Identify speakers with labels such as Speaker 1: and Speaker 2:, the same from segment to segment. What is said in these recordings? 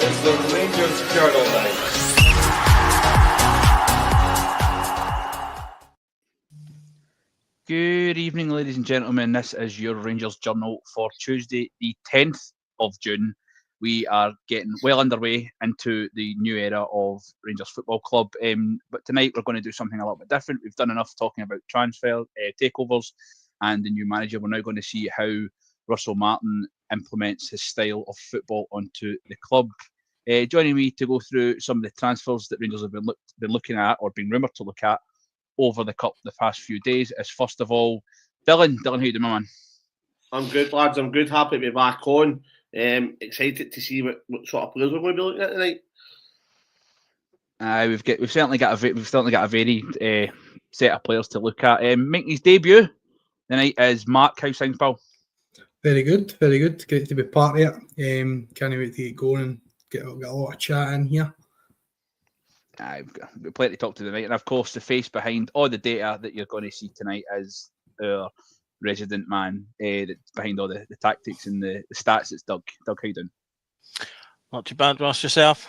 Speaker 1: is the Rangers Journal Night.
Speaker 2: Good evening, ladies and gentlemen. This is your Rangers Journal for Tuesday, the 10th of June. We are getting well underway into the new era of Rangers Football Club. But tonight we're going to do something a little bit different. We've done enough talking about transfer takeovers and the new manager. We're now going to see how Russell Martin implements his style of football onto the club. Joining me to go through some of the transfers that Rangers have been looking at or been rumoured to look at over the past few days is, first of all, Dylan. Dylan, how you doing, my man?
Speaker 3: I'm good, lads. I'm good. Happy to be back on. Excited to see what sort of players we're going to be looking at tonight.
Speaker 2: We've certainly got a varied set of players to look at. Making his debut tonight is Mark. How's things, pal?
Speaker 4: Very good, very good. Great to be part of it. Can't wait to get going and get a lot of chat in here.
Speaker 2: We've got plenty to talk to tonight, and of course, the face behind all the data that you're going to see tonight is our resident man behind all the tactics and the stats. It's Doug. Doug, how you doing?
Speaker 5: Not too bad, Ross. Yourself?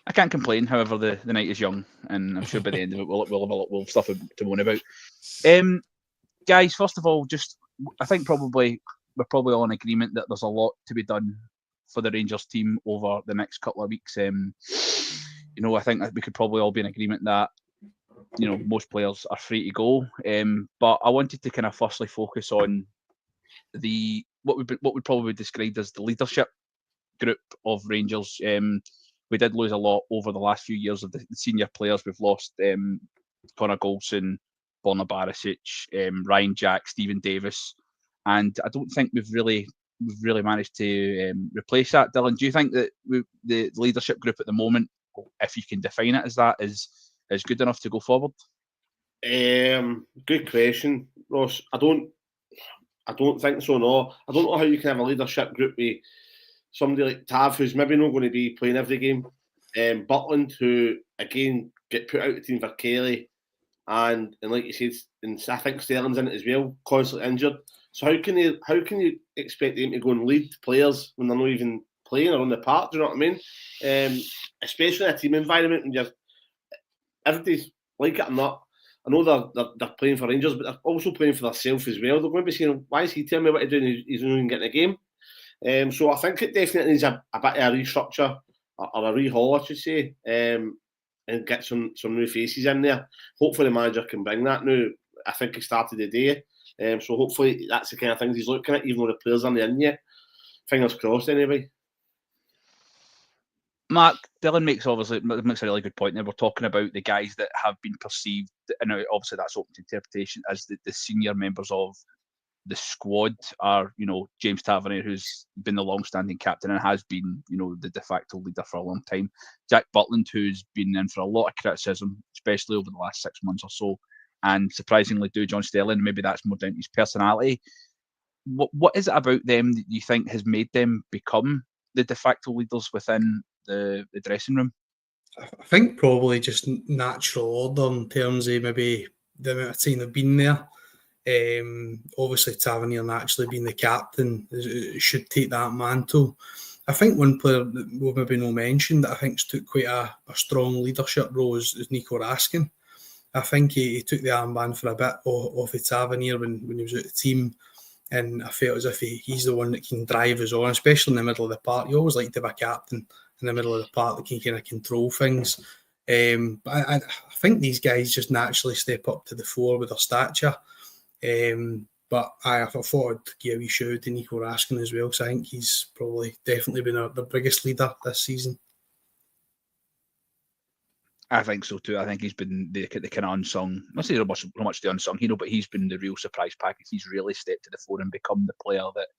Speaker 2: I can't complain. However, the night is young, and I'm sure by the end of it we'll have stuff to moan about. Guys, first of all, I think we're probably all in agreement that there's a lot to be done for the Rangers team over the next couple of weeks. I think that we could probably all be in agreement that most players are free to go. But I wanted to kind of firstly focus on what would probably be described as the leadership group of Rangers. We did lose a lot over the last few years of the senior players. We've lost Connor Goldson, Borna Barisic, Ryan Jack, Stephen Davis, and I don't think we've really managed to replace that. Dylan, do you think that the leadership group at the moment, if you can define it as that, is good enough to go forward?
Speaker 3: Good question, Ross. I don't think so. No, I don't know how you can have a leadership group with somebody like Tav, who's maybe not going to be playing every game. Butland, who again get put out of the team for Kelly, and like you said, and I think Sterling's in it as well, constantly injured. So how can you expect them to go and lead players when they're not even playing or on the park? Do you know what I mean? Especially in a team environment when everybody's like it or not. I know they're playing for Rangers, but they're also playing for themselves as well. They're going to be saying, "Why is he telling me what to do? And he's not even getting a game." So I think it definitely needs a bit of a restructure or a rehaul, I should say, and get some new faces in there. Hopefully the manager can bring that now. I think he started the day. So hopefully that's the kind of things he's looking at, even though the players aren't in yet. Fingers crossed, anyway.
Speaker 2: Mark, Dylan makes a really good point there. We're talking about the guys that have been perceived, and obviously that's open to interpretation, as the senior members of the squad are, James Tavernier, who's been the long-standing captain and has been, the de facto leader for a long time. Jack Butland, who's been in for a lot of criticism, especially over the last 6 months or so. And surprisingly, John Sterling. Maybe that's more down to his personality. What is it about them that you think has made them become the de facto leaders within the dressing room?
Speaker 4: I think probably just natural order in terms of maybe the amount of time they've been there. Obviously, Tavernier naturally being the captain should take that mantle. I think one player that we've maybe not mentioned that I think's took quite a strong leadership role is Nico Raskin. I think he took the armband for a bit off of Tavernier when he was at the team, and I felt as if he's the one that can drive us on, especially in the middle of the park. You always like to have a captain in the middle of the park that can kind of control things. But I think these guys just naturally step up to the fore with their stature. But I thought I'd give a wee shout to Nico Raskin as well, because I think he's probably definitely been the biggest leader this season.
Speaker 2: I think so too. I think he's been the kind of unsung, not so much the unsung hero, but he's been the real surprise package. He's really stepped to the fore and become the player that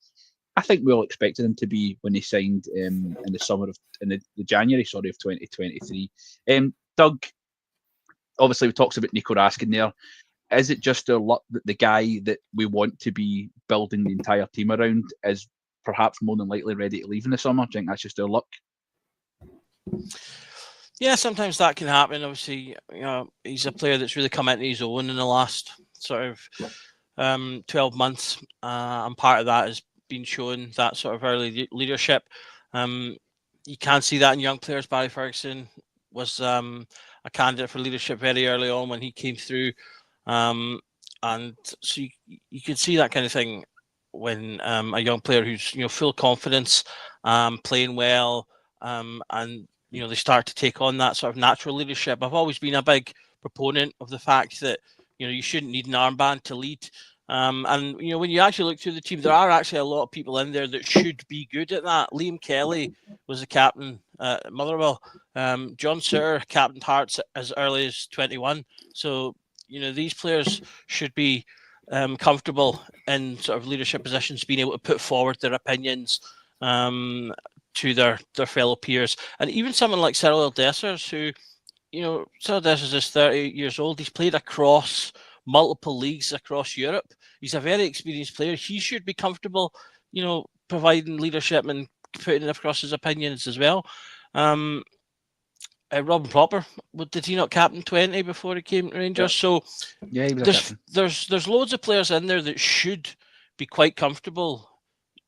Speaker 2: I think we all expected him to be when he signed in the January of 2023. Doug, obviously we talked about Nico Raskin there. Is it just their luck that the guy that we want to be building the entire team around is perhaps more than likely ready to leave in the summer? Do you think that's just their luck?
Speaker 5: Yeah, sometimes that can happen. Obviously, he's a player that's really come into his own in the last sort of 12 months, and part of that has been shown that sort of early leadership. you can see that in young players. Barry Ferguson was a candidate for leadership very early on when he came through. And so you can see that kind of thing when a young player who's full confidence, playing well, and they start to take on that sort of natural leadership. I've always been a big proponent of the fact that you shouldn't need an armband to lead. And when you actually look through the team, there are actually a lot of people in there that should be good at that. Liam Kelly was the captain at Motherwell. John Suter captained Hearts as early as 21. So these players should be comfortable in sort of leadership positions, being able to put forward their opinions to their fellow peers. And even someone like Cyril Dessers, who, Cyril Dessers is 30 years old. He's played across multiple leagues across Europe. He's a very experienced player. He should be comfortable, providing leadership and putting across his opinions as well. Robin Proper, did he not captain 20 before he came to Rangers? So
Speaker 2: yeah, he was
Speaker 5: there's loads of players in there that should be quite comfortable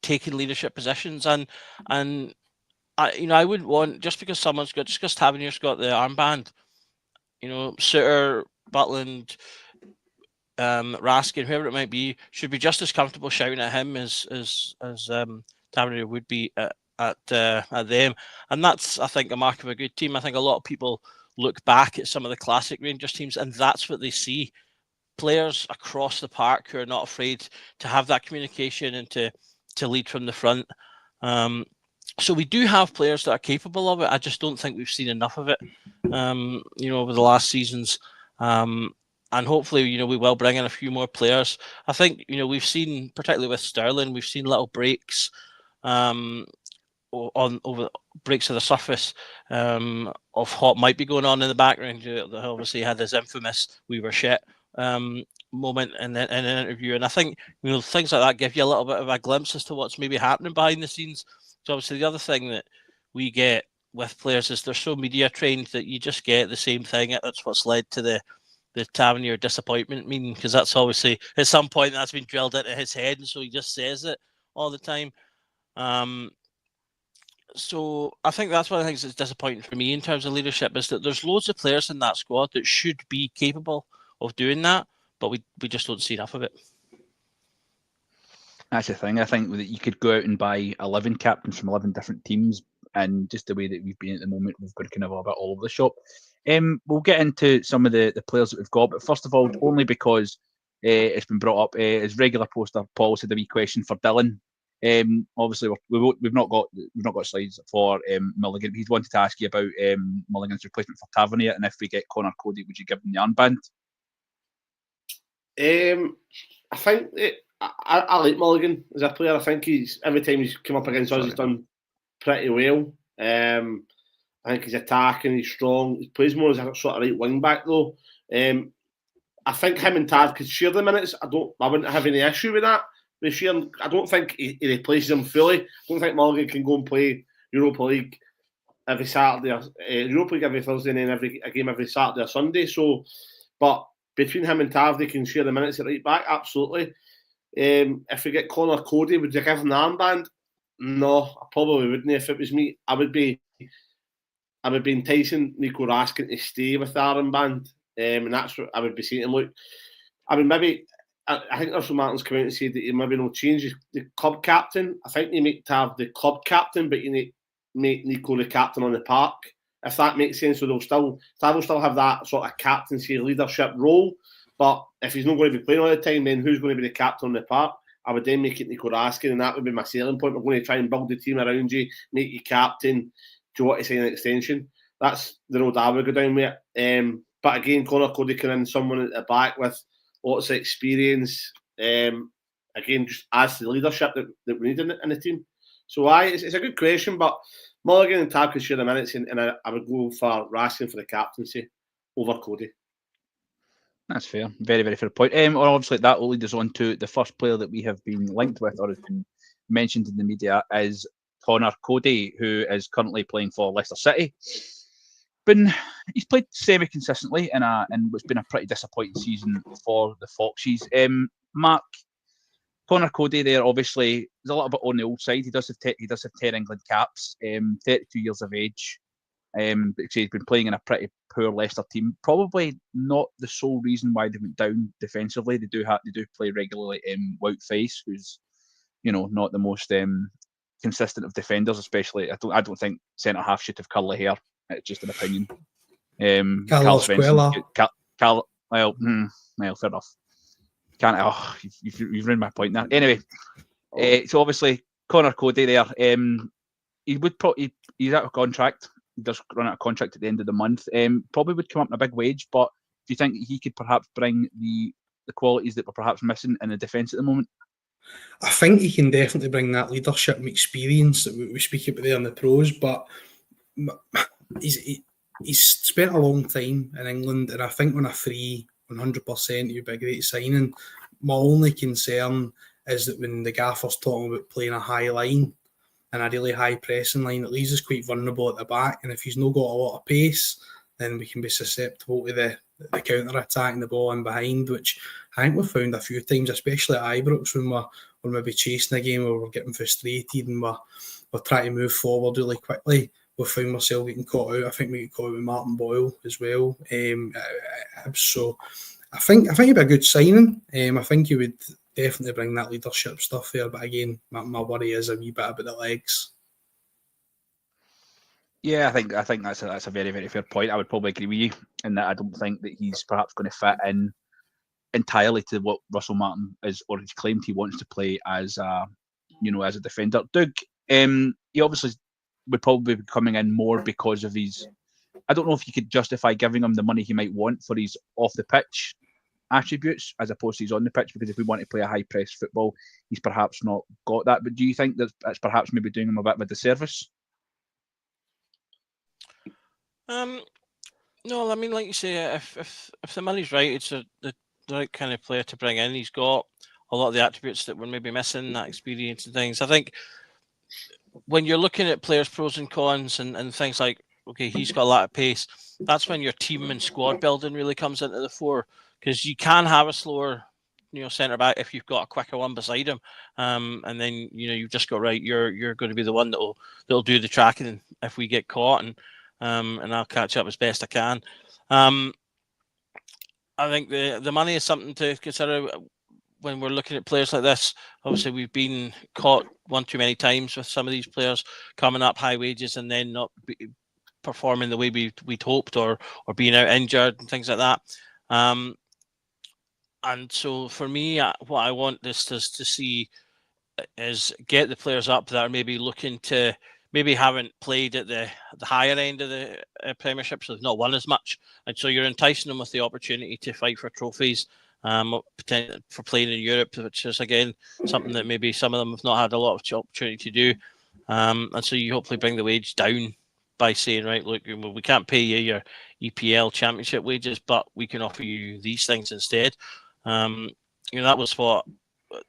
Speaker 5: taking leadership positions, and I wouldn't want, just because Tavernier's got the armband, Suter, Butland, Raskin, whoever it might be, should be just as comfortable shouting at him as Tavernier would be at them. And that's, I think, a mark of a good team. I think a lot of people look back at some of the classic Rangers teams and that's what they see. Players across the park who are not afraid to have that communication and to lead from the front. So we do have players that are capable of it. I just don't think we've seen enough of it, over the last seasons. And hopefully, we will bring in a few more players. I think, we've seen, particularly with Sterling, we've seen little breaks over breaks of the surface of what might be going on in the background. Obviously, had this infamous "we were shit" moment in an interview, and I think things like that give you a little bit of a glimpse as to what's maybe happening behind the scenes. So obviously, the other thing that we get with players is they're so media trained that you just get the same thing. That's what's led to the Tavernier disappointment meaning, because that's obviously at some point that's been drilled into his head, and so he just says it all the time. So I think that's one of the things that's disappointing for me in terms of leadership, is that there's loads of players in that squad that should be capable of doing that, but we just don't see enough of it.
Speaker 2: That's the thing. I think that you could go out and buy 11 captains from 11 different teams, and just the way that we've been at the moment, we've got kind of a bit all over the shop. We'll get into some of the players that we've got, but first of all, only because it's been brought up, as regular poster Paul said a wee question for Dylan. Obviously, we've not got slides for Mulligan. He's wanted to ask you about Mulligan's replacement for Tavernier, and if we get Connor Cody, would you give him the armband?
Speaker 3: I think I like Mulligan as a player. I think every time he's come up against us, he's done pretty well. I think he's attacking, he's strong. He plays more as a sort of right wing back though. I think him and Tad could share the minutes. I wouldn't have any issue with that. I don't think he replaces him fully. I don't think Mulligan can go and play Europa League every Saturday, Europa League every Thursday, and then a game every Saturday or Sunday. So, but between him and Tav, they can share the minutes at right back. Absolutely. If we get Connor Cody, would you give him the armband? No, I probably wouldn't. If it was me, I would be enticing Nico Raskin to stay with the armband, and that's what I would be saying to him. Look, I mean, maybe I think Russell Martin's come out and said that he maybe no change the club captain. I think you make Tav the club captain, but you need make Nico the captain on the park, if that makes sense. So Tav will still have that sort of captaincy leadership role. But if he's not going to be playing all the time, then who's going to be the captain on the park? I would then make it Nico Raskin, and that would be my selling point. We're going to try and build the team around you, make you captain. Do you want to sign an extension? That's the road I would go down with. But again, Connor Cody can in someone at the back with lots of experience. Again, just adds to the leadership that we need in the team. So it's a good question, but Mulligan and Tab could share the minutes, and I would go for Raskin for the captaincy over Cody.
Speaker 2: That's fair. Very, very fair point. Well, obviously, that will lead us on to the first player that we have been linked with or has been mentioned in the media is Connor Cody, who is currently playing for Leicester City. He's played semi-consistently in what's been a pretty disappointing season for the Foxes. Mark, Connor Cody there, obviously, is a little bit on the old side. He does have 10 England caps, 32 years of age. He's been playing in a pretty poor Leicester team. Probably not the sole reason why they went down defensively. They do play regularly Wout Faes, who's not the most consistent of defenders. Especially, I don't think centre half should have curly hair. It's just an opinion.
Speaker 4: Carlos Quella.
Speaker 2: Well, fair enough. You've ruined my point there. Anyway, so obviously Connor Cody there. He's out of contract. He does run out of contract at the end of the month. Probably would come up in a big wage, but do you think he could perhaps bring the qualities that we're perhaps missing in the defence at the moment?
Speaker 4: I think he can definitely bring that leadership and experience that we speak about there in the pros, but he's spent a long time in England, and I think on a free 100% he'd be a great signing. My only concern is that when the gaffer's talking about playing a high line and a really high pressing line, it leaves us quite vulnerable at the back, and if he's not got a lot of pace, then we can be susceptible to the counter-attack and the ball in behind, which I think we've found a few times, especially at Ibrox, when we're maybe chasing a game or we're getting frustrated and we're trying to move forward really quickly. We've found ourselves getting caught out. I think we get caught out with Martin Boyle as well. So I think he'd be a good signing. I think he would definitely bring that leadership stuff there. But again, my worry is a wee bit about the legs.
Speaker 2: Yeah, I think that's a very, very fair point. I would probably agree with you in that I don't think that he's perhaps going to fit in entirely to what Russell Martin is, or he's claimed he wants to play as a defender. Doug, he obviously would probably be coming in more because of his. I don't know if you could justify giving him the money he might want for his off the pitch attributes as opposed to his on the pitch, because if we want to play a high press football, he's perhaps not got that. But do you think that that's perhaps maybe doing him a bit of a disservice?
Speaker 5: No, I mean, like you say, if the money's right, it's the right kind of player to bring in. He's got a lot of the attributes that we're maybe missing, that experience and things. I think when you're looking at players' pros and cons and things like, okay, he's got a lot of pace, that's when your team and squad building really comes into the fore, because you can have a slower centre back if you've got a quicker one beside him, and then you've just got right. You're going to be the one that'll do the tracking if we get caught, and I'll catch up as best I can. I think the money is something to consider when we're looking at players like this. Obviously, we've been caught one too many times with some of these players coming up high wages and then not performing the way we'd hoped, or being out injured and things like that. And so for me, what I want this to see is get the players up that are maybe looking to, maybe haven't played at the higher end of the Premiership, so they've not won as much. And so you're enticing them with the opportunity to fight for trophies, for playing in Europe, which is, again, something that maybe some of them have not had a lot of opportunity to do. And so you hopefully bring the wage down by saying, right, look, we can't pay you your EPL Championship wages, but we can offer you these things instead. That was what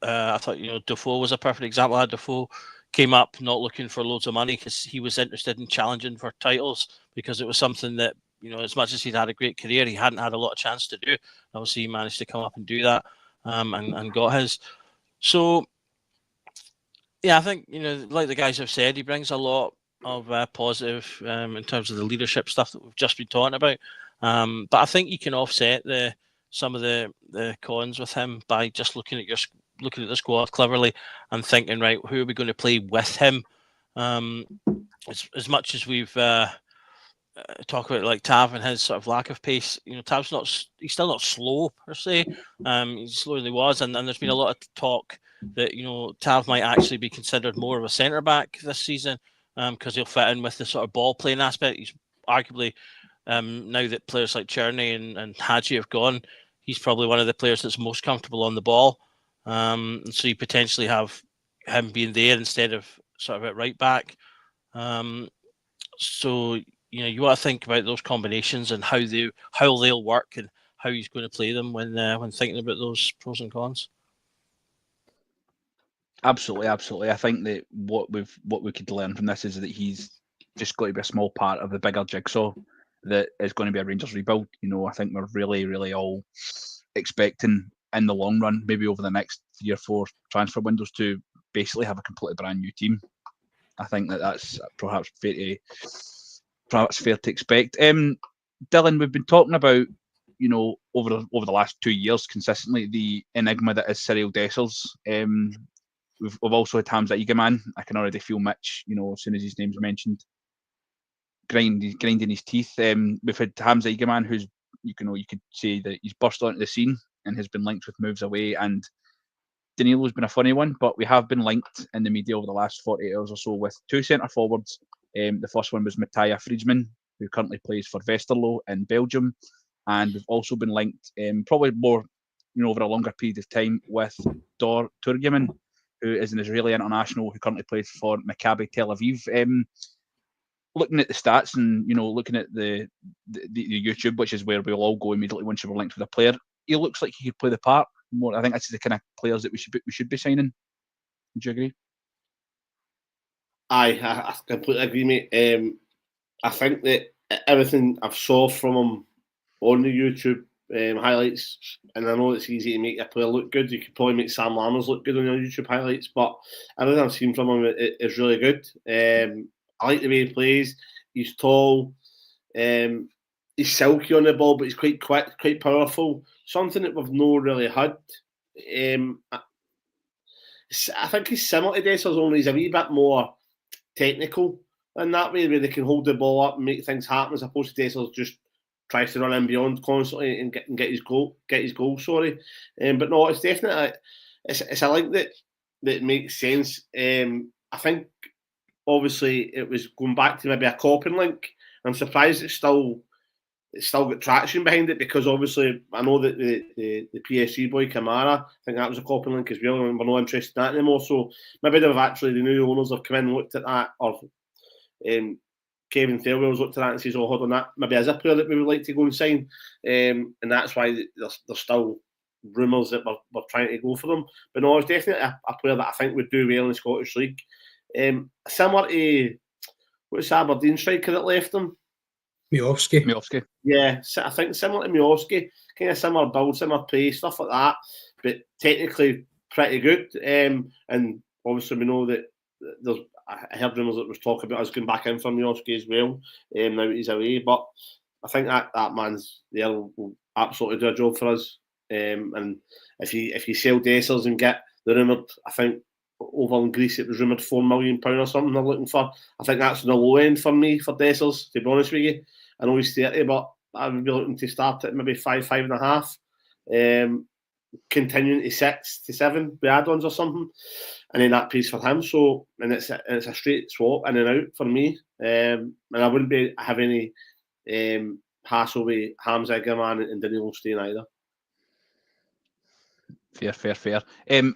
Speaker 5: I thought. Defoe was a perfect example. Defoe came up not looking for loads of money because he was interested in challenging for titles, because it was something that, as much as he'd had a great career, he hadn't had a lot of chance to do. Obviously, he managed to come up and do that, and got his. So, yeah, I think, like the guys have said, he brings a lot of positive in terms of the leadership stuff that we've just been talking about. But I think you can offset some of the cons with him by just looking at the squad cleverly and thinking, right, who are we going to play with him? As much as we've talked about like Tav and his sort of lack of pace, Tav's he's still not slow per se. He's slower than he was, and there's been a lot of talk that Tav might actually be considered more of a centre back this season, because he'll fit in with the sort of ball playing aspect. He's arguably, now that players like Cherney and Hadji have gone, he's probably one of the players that's most comfortable on the ball. And so you potentially have him being there instead of sort of at right back. So you want to think about those combinations and how they'll work and how he's going to play them when thinking about those pros and cons.
Speaker 2: Absolutely. I think that what we could learn from this is that he's just got to be a small part of the bigger jigsaw that is going to be a Rangers rebuild. I think we're really, really all expecting in the long run, maybe over the next 3 or 4 transfer windows, to basically have a completely brand new team. I think that's perhaps fair to expect. Dylan, we've been talking about, over the last 2 years consistently, the enigma that is Cyril Dessers. We've also had Hamza Egaman. I can already feel Mitch, as soon as his name's mentioned, grinding his teeth. We've had Hamza Egaman, who's, you could say that he's burst onto the scene and has been linked with moves away. And Danilo's been a funny one, but we have been linked in the media over the last 48 hours or so with 2 centre forwards. The first one was Mattia Friedman, who currently plays for Westerlo in Belgium. And we've also been linked, probably more, over a longer period of time, with Dor Turgeman, who is an Israeli international who currently plays for Maccabi Tel Aviv. Looking at the stats and looking at the YouTube, which is where we'll all go immediately once we're linked with a player, he looks like he could play the part more. I think that's the kind of players that we should be signing. Would you agree?
Speaker 3: I completely agree, mate. I think that everything I've saw from him on the YouTube highlights, and I know it's easy to make a player look good. You could probably make Sam Lammers look good on your YouTube highlights, but everything I've seen from him is really good. I like the way he plays. He's tall. He's silky on the ball, but he's quite quick, quite powerful. Something that we've not really had. I think he's similar to Dessers, only he's a wee bit more technical in that way, where they can hold the ball up and make things happen, as opposed to Dessers just tries to run in beyond constantly and get his goal. But no, it's definitely it's a link that makes sense. I think obviously it was going back to maybe a Coppin link. I'm surprised it's still got traction behind it, because obviously I know that the PSG boy Kamara, I think that was a Coppin link as well, and we're not interested in that anymore. So maybe the new owners have come in and looked at that, or Kevin Thelwell's looked at that and says, "Oh, hold on, that maybe is a player that we would like to go and sign," and that's why there's still rumours that we're trying to go for them. But no, it's definitely a player that I think would do well in the Scottish League. Similar to what's Aberdeen striker that left them?
Speaker 4: Miovski.
Speaker 3: Yeah, I think similar to Miovski, kind of similar build, similar play, stuff like that, but technically pretty good. And obviously we know that I heard rumours that was talking about us going back in for Miovski as well. Now that he's away, but I think that man's there will absolutely do a job for us. And if you sell Dessers and get the rumoured, I think over in Greece it was rumoured £4 million or something they're looking for. I think that's on the low end for me for Dessers, to be honest with you. I know he's 30, but I would be looking to start at maybe 5.5, continuing to 6 to 7 with add-ons or something, and then that pays for him. So, and it's a straight swap in and out for me, and I wouldn't have any hassle with Hamza Egaman and Danilo staying either.
Speaker 2: Fair.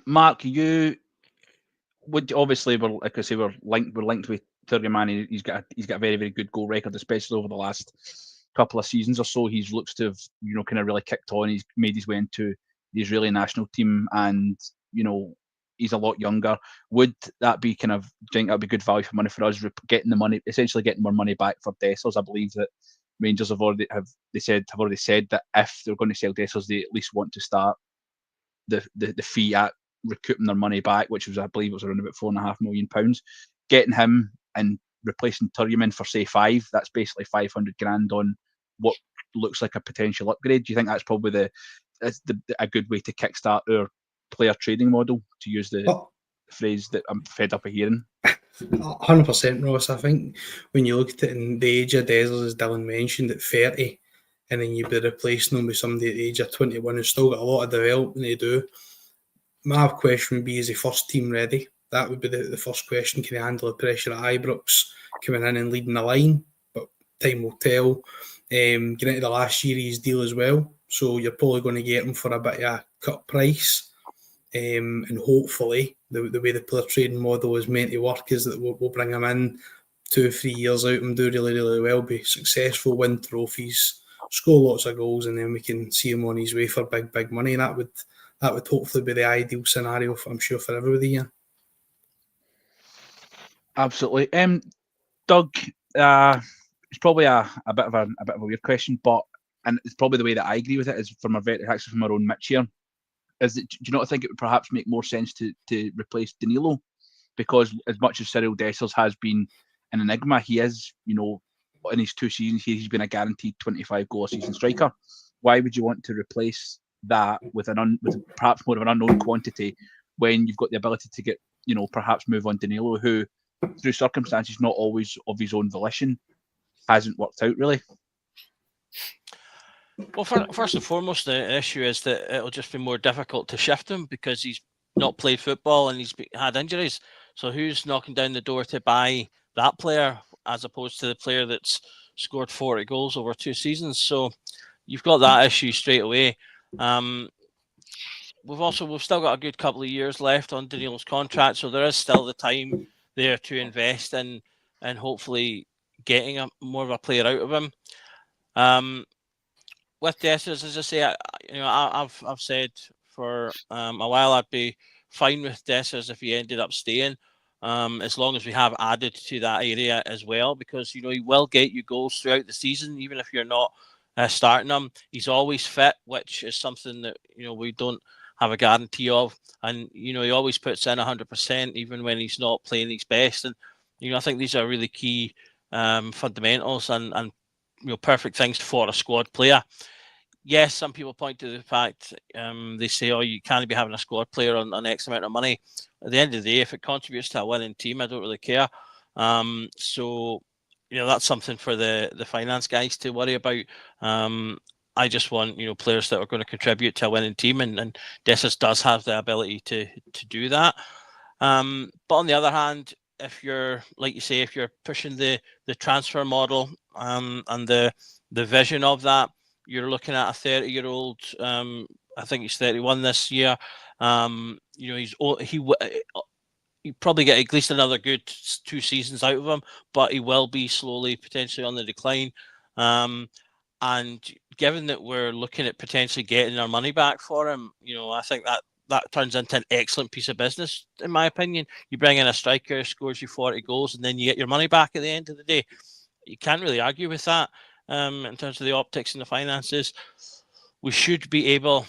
Speaker 2: Mark, you would obviously, like I say, we're linked with Turgeman. He's got a very, very good goal record, especially over the last couple of seasons or so. He looks to have kind of really kicked on. He's made his way into the Israeli national team, and he's a lot younger. Would that be do you think that'd be good value for money for us, essentially getting more money back for Dessers? I believe that Rangers have already said that if they're going to sell Dessers, they at least want to start the fee at recouping their money back, which was, I believe, it was around about £4.5 million. Getting him and replacing Turgeman for say 5, that's basically 500 grand on what looks like a potential upgrade. Do you think that's probably a good way to kickstart our player trading model, to use the phrase that I'm fed up of hearing?
Speaker 4: 100%, Ross. I think when you look at it in the age of Dessers, as Dylan mentioned, at 30, and then you'd be replacing them with somebody at the age of 21 who's still got a lot of development to do. My question would be, is he first team ready? That would be the first question. Can he handle the pressure at Ibrox, coming in and leading the line? But time will tell. Getting into the last year of his deal as well, so you're probably going to get him for a bit of a cut price. And hopefully, the way the player trading model is meant to work is that we'll bring him in 2 or 3 years out and do really, really well, be successful, win trophies, score lots of goals, and then we can see him on his way for big, big money. And that would hopefully be the ideal scenario, I'm sure, for everybody here.
Speaker 2: Absolutely. Doug, it's probably a bit of a weird question, and it's probably the way that I agree with it is actually from our own Mitch here. do you not think it would perhaps make more sense to replace Danilo? Because as much as Cyril Dessers has been an enigma, he is, in his 2 seasons, he's been a guaranteed 25 goal a season striker. Why would you want to replace that with with perhaps more of an unknown quantity when you've got the ability to get, perhaps move on Danilo, who through circumstances not always of his own volition hasn't worked out really?
Speaker 5: Well, first and foremost, the issue is that it'll just be more difficult to shift him because he's not played football and he's had injuries. So who's knocking down the door to buy that player as opposed to the player that's scored 40 goals over 2 seasons? So you've got that issue straight away. We've still got a good couple of years left on Danilo's contract, so there is still the time there to invest in and hopefully getting more of a player out of him. With Dessers, as I say, I've said for a while I'd be fine with Dessers if he ended up staying, as long as we have added to that area as well, because he will get you goals throughout the season, even if you're not starting him. He's always fit, which is something that we don't have a guarantee of, and he always puts in 100%, even when he's not playing his best. And I think these are really key fundamentals and perfect things for a squad player. Yes, some people point to the fact they say, "Oh, you can't be having a squad player on X amount of money." At the end of the day, if it contributes to a winning team, I don't really care. So that's something for the finance guys to worry about. I just want players that are going to contribute to a winning team, and Dessers does have the ability to do that. But on the other hand, if you're, like you say, if you're pushing the transfer model and the vision of that, you're looking at a 30-year-old. I think he's 31 this year. You probably get at least another good 2 seasons out of him, but he will be slowly potentially on the decline. And given that we're looking at potentially getting our money back for him, I think that turns into an excellent piece of business, in my opinion. You bring in a striker, scores you 40 goals, and then you get your money back at the end of the day. You can't really argue with that in terms of the optics and the finances. We should be able,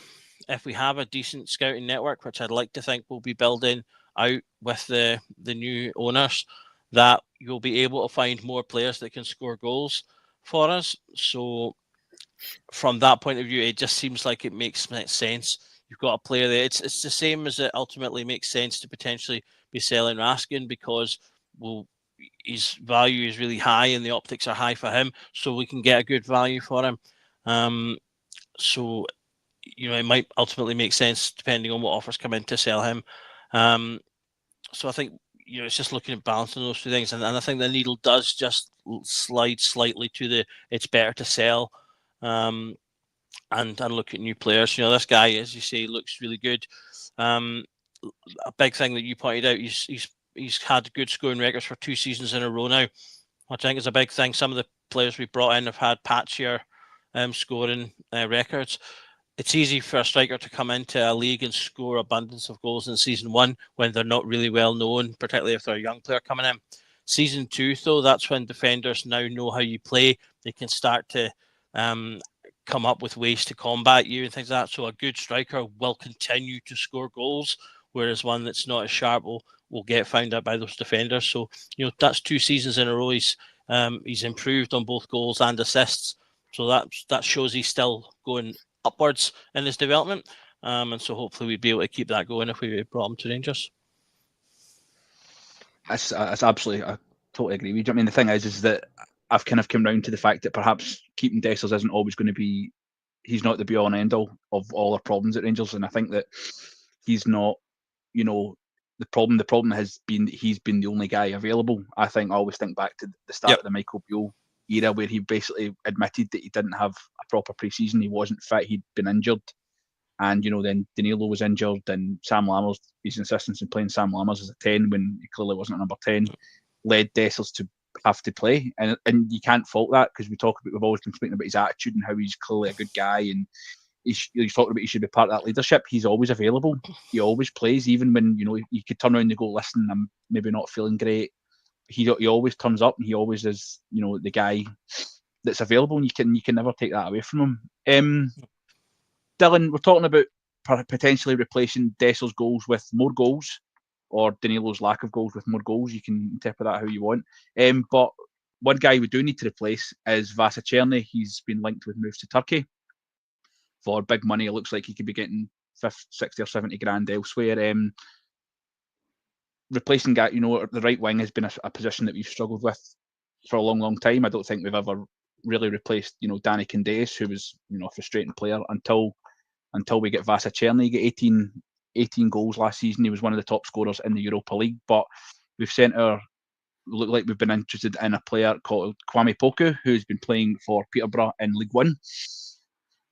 Speaker 5: if we have a decent scouting network, which I'd like to think we'll be building out with the new owners, that you'll be able to find more players that can score goals for us. So from that point of view, it just seems like it makes sense. You've got a player there. It's the same as it ultimately makes sense to potentially be selling Raskin, because his value is really high and the optics are high for him, so we can get a good value for him. So it might ultimately make sense depending on what offers come in to sell him. So I think it's just looking at balancing those 2 things, and I think the needle does just slide slightly to it's better to sell and look at new players. This guy, as you say, looks really good. A big thing that you pointed out, he's had good scoring records for 2 seasons in a row now, which I think is a big thing. Some of the players we brought in have had patchier scoring records. It's easy for a striker to come into a league and score abundance of goals in season 1 when they're not really well known, particularly if they're a young player coming in. Season 2, though, that's when defenders now know how you play. They can start to come up with ways to combat you and things like that. So a good striker will continue to score goals, whereas one that's not as sharp will get found out by those defenders. So that's 2 seasons in a row. He's improved on both goals and assists. So that shows he's still going upwards in his development, and so hopefully we'd be able to keep that going if we brought him to Rangers.
Speaker 2: That's absolutely, I totally agree with you. I mean, the thing is that I've kind of come round to the fact that perhaps keeping Dessers isn't always going to be, he's not the be all and end all of all our problems at Rangers, and I think that he's not, the problem has been that he's been the only guy available. I always think back to the start of the Michael Beale era, where he basically admitted that he didn't have a proper pre-season, he wasn't fit, he'd been injured, and then Danilo was injured, and Sam Lammers, his insistence in playing Sam Lammers as a 10 when he clearly wasn't a number 10 led Dessers to have to play, and you can't fault that, because we've always been speaking about his attitude and how he's clearly a good guy, and he's talking about he should be part of that leadership. He's always available, he always plays, even when you could turn around and go, listen, I'm maybe not feeling great. He always turns up, and he always is, the guy that's available, and you can never take that away from him. Dylan, we're talking about potentially replacing Dessel's goals with more goals, or Danilo's lack of goals with more goals. You can interpret that how you want. But one guy we do need to replace is Vasa Cherny. He's been linked with moves to Turkey for big money. It looks like he could be getting 60 or 70 grand elsewhere. Replacing guy, the right wing has been a position that we've struggled with for a long, long time. I don't think we've ever really replaced, Danny Candeias, who was, a frustrating player until we get Vasa Cherny. He got 18 goals last season. He was one of the top scorers in the Europa League. But we've look like we've been interested in a player called Kwame Poku, who's been playing for Peterborough in League One.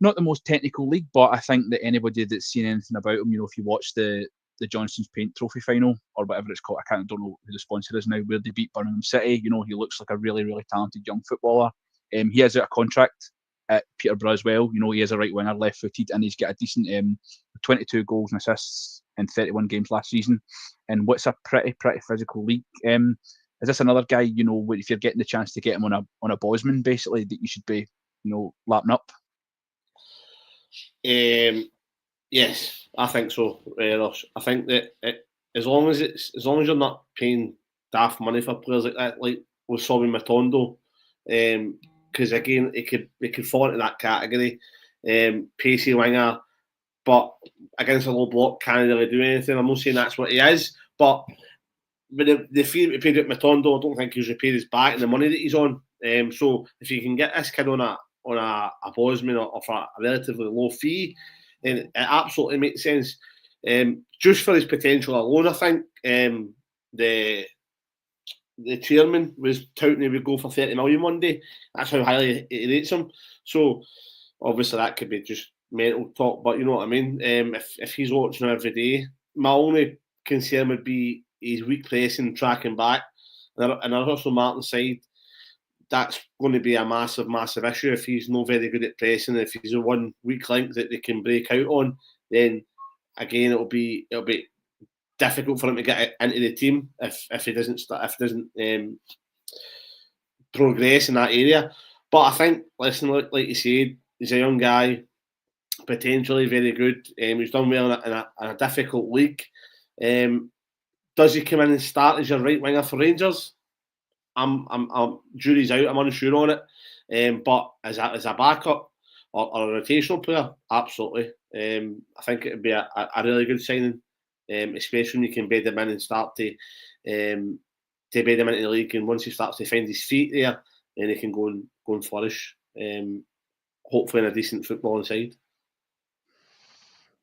Speaker 2: Not the most technical league, but I think that anybody that's seen anything about him, if you watch the Johnson's Paint Trophy final or whatever it's called, I don't know who the sponsor is now, where they beat Birmingham City, he looks like a really, really talented young footballer. He has out a contract at Peterborough as well. He is a right winger, left-footed, and he's got a decent 22 goals and assists in 31 games last season. And what's a pretty physical league. Is this another guy, if you're getting the chance to get him on a Bosman, basically, that you should be, lapping up?
Speaker 3: Yes, I think so, Rush. I think that as long as you're not paying daft money for players like that, like we saw with Matondo, because again, it could fall into that category. Pacey winger, but against a low block can't really do anything. I'm not saying that's what he is, but the fee that we paid at Matondo, I don't think he's repaid his back and the money that he's on. So if you can get this kid on a Bosman or for a relatively low fee, then it absolutely makes sense. Just for his potential alone, I think the chairman was touting he would go for 30 million one day. That's how highly he rates him. So obviously that could be just mental talk, but you know what I mean. If he's watching every day, my only concern would be his weak pressing, tracking back, and on Russell Martin's side, that's going to be a massive issue if he's not very good at pressing. If he's a one weak link that they can break out on, then again it'll be difficult for him to get into the team if he doesn't progress in that area. But I think, listen, like you said, he's a young guy, potentially very good. He's done well in a difficult league. Does he come in and start as your right winger for Rangers? I'm jury's out. I'm unsure on it. But as a backup or a rotational player, absolutely. I think it would be a really good signing, especially when you can bed him in and start to bed him into the league. And once he starts to find his feet there, then he can go and flourish. Hopefully in a decent footballing side.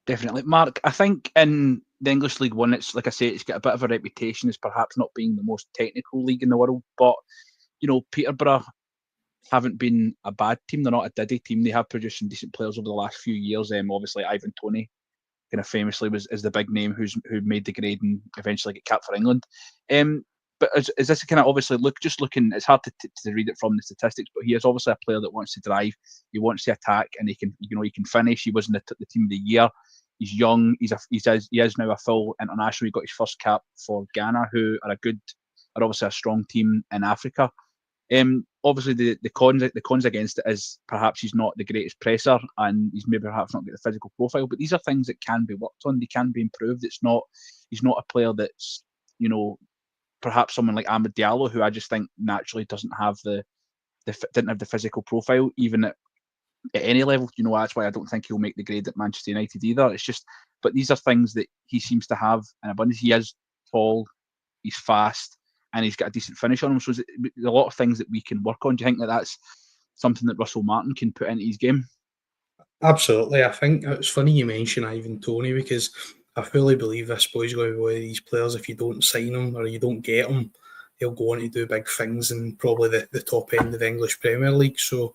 Speaker 2: Definitely, Mark. I think in the English League One, it's like I say, it's got a bit of a reputation as perhaps not being the most technical league in the world. But Peterborough haven't been a bad team. They're not a diddy team. They have produced some decent players over the last few years. Obviously, Ivan Toney, kind of famously, is the big name who made the grade and eventually get capped for England. But is this kind of obviously looking? It's hard to read it from the statistics, but he is obviously a player that wants to drive. He wants to attack, and he can finish. He was in the team of the year. He's young. He is now a full international. He got his first cap for Ghana, who are obviously a strong team in Africa. Obviously the cons against it is perhaps he's not the greatest presser, and he's maybe perhaps not got the physical profile. But these are things that can be worked on. They can be improved. He's not a player that's perhaps someone like Amad Diallo, who I just think naturally didn't have the physical profile, even at any level. That's why I don't think he'll make the grade at Manchester United either. It's just, but these are things that he seems to have in abundance. He is tall, he's fast, and he's got a decent finish on him. So there's a lot of things that we can work on. Do you think that that's something that Russell Martin can put into his game?
Speaker 4: Absolutely. I think it's funny you mention Ivan Toney, because I fully believe this boy's going to be one of these players. If you don't sign him or you don't get him, he'll go on to do big things in probably the top end of the English Premier League. So,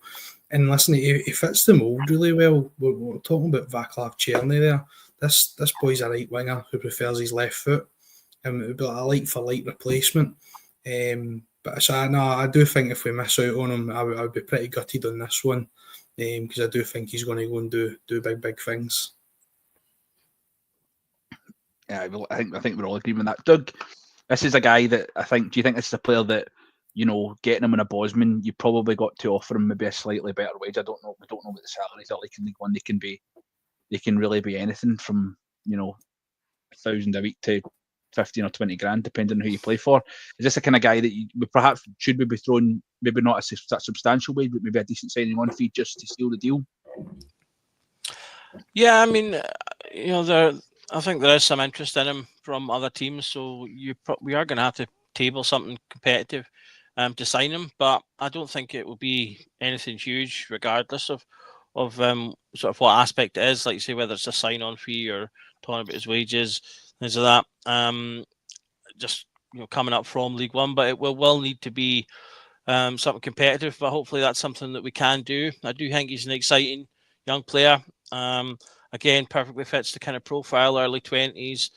Speaker 4: and listen, he fits the mould really well. We're talking about Vaclav Cherny there. This boy's a right winger who prefers his left foot. It would be a like for like replacement. But so I do think if we miss out on him, I would be pretty gutted on this one, because I do think he's going to go and do big things.
Speaker 2: Yeah, I think we're all agreeing on that. Doug, this is a guy that I think. Do you think this is a player that, getting him in a Bosman, you probably got to offer him maybe a slightly better wage? I don't know. We don't know what the salaries are like in League One. They can be they can really be anything from, you know, 1,000 a week to 15 or 20 grand, depending on who you play for. Is this the kind of guy that you perhaps should be throwing, maybe not a substantial wage, but maybe a decent signing on fee just to seal the deal?
Speaker 5: Yeah, I mean, you know, I think there is some interest in him from other teams, so we are going to have to table something competitive to sign him, but I don't think it will be anything huge, regardless of sort of what aspect it is. Like you say, whether it's a sign-on fee or talking about his wages, things like that. Just, you know, coming up from League One, but it will need to be something competitive. But hopefully, that's something that we can do. I do think he's an exciting young player. Again, perfectly fits the kind of profile, early 20s.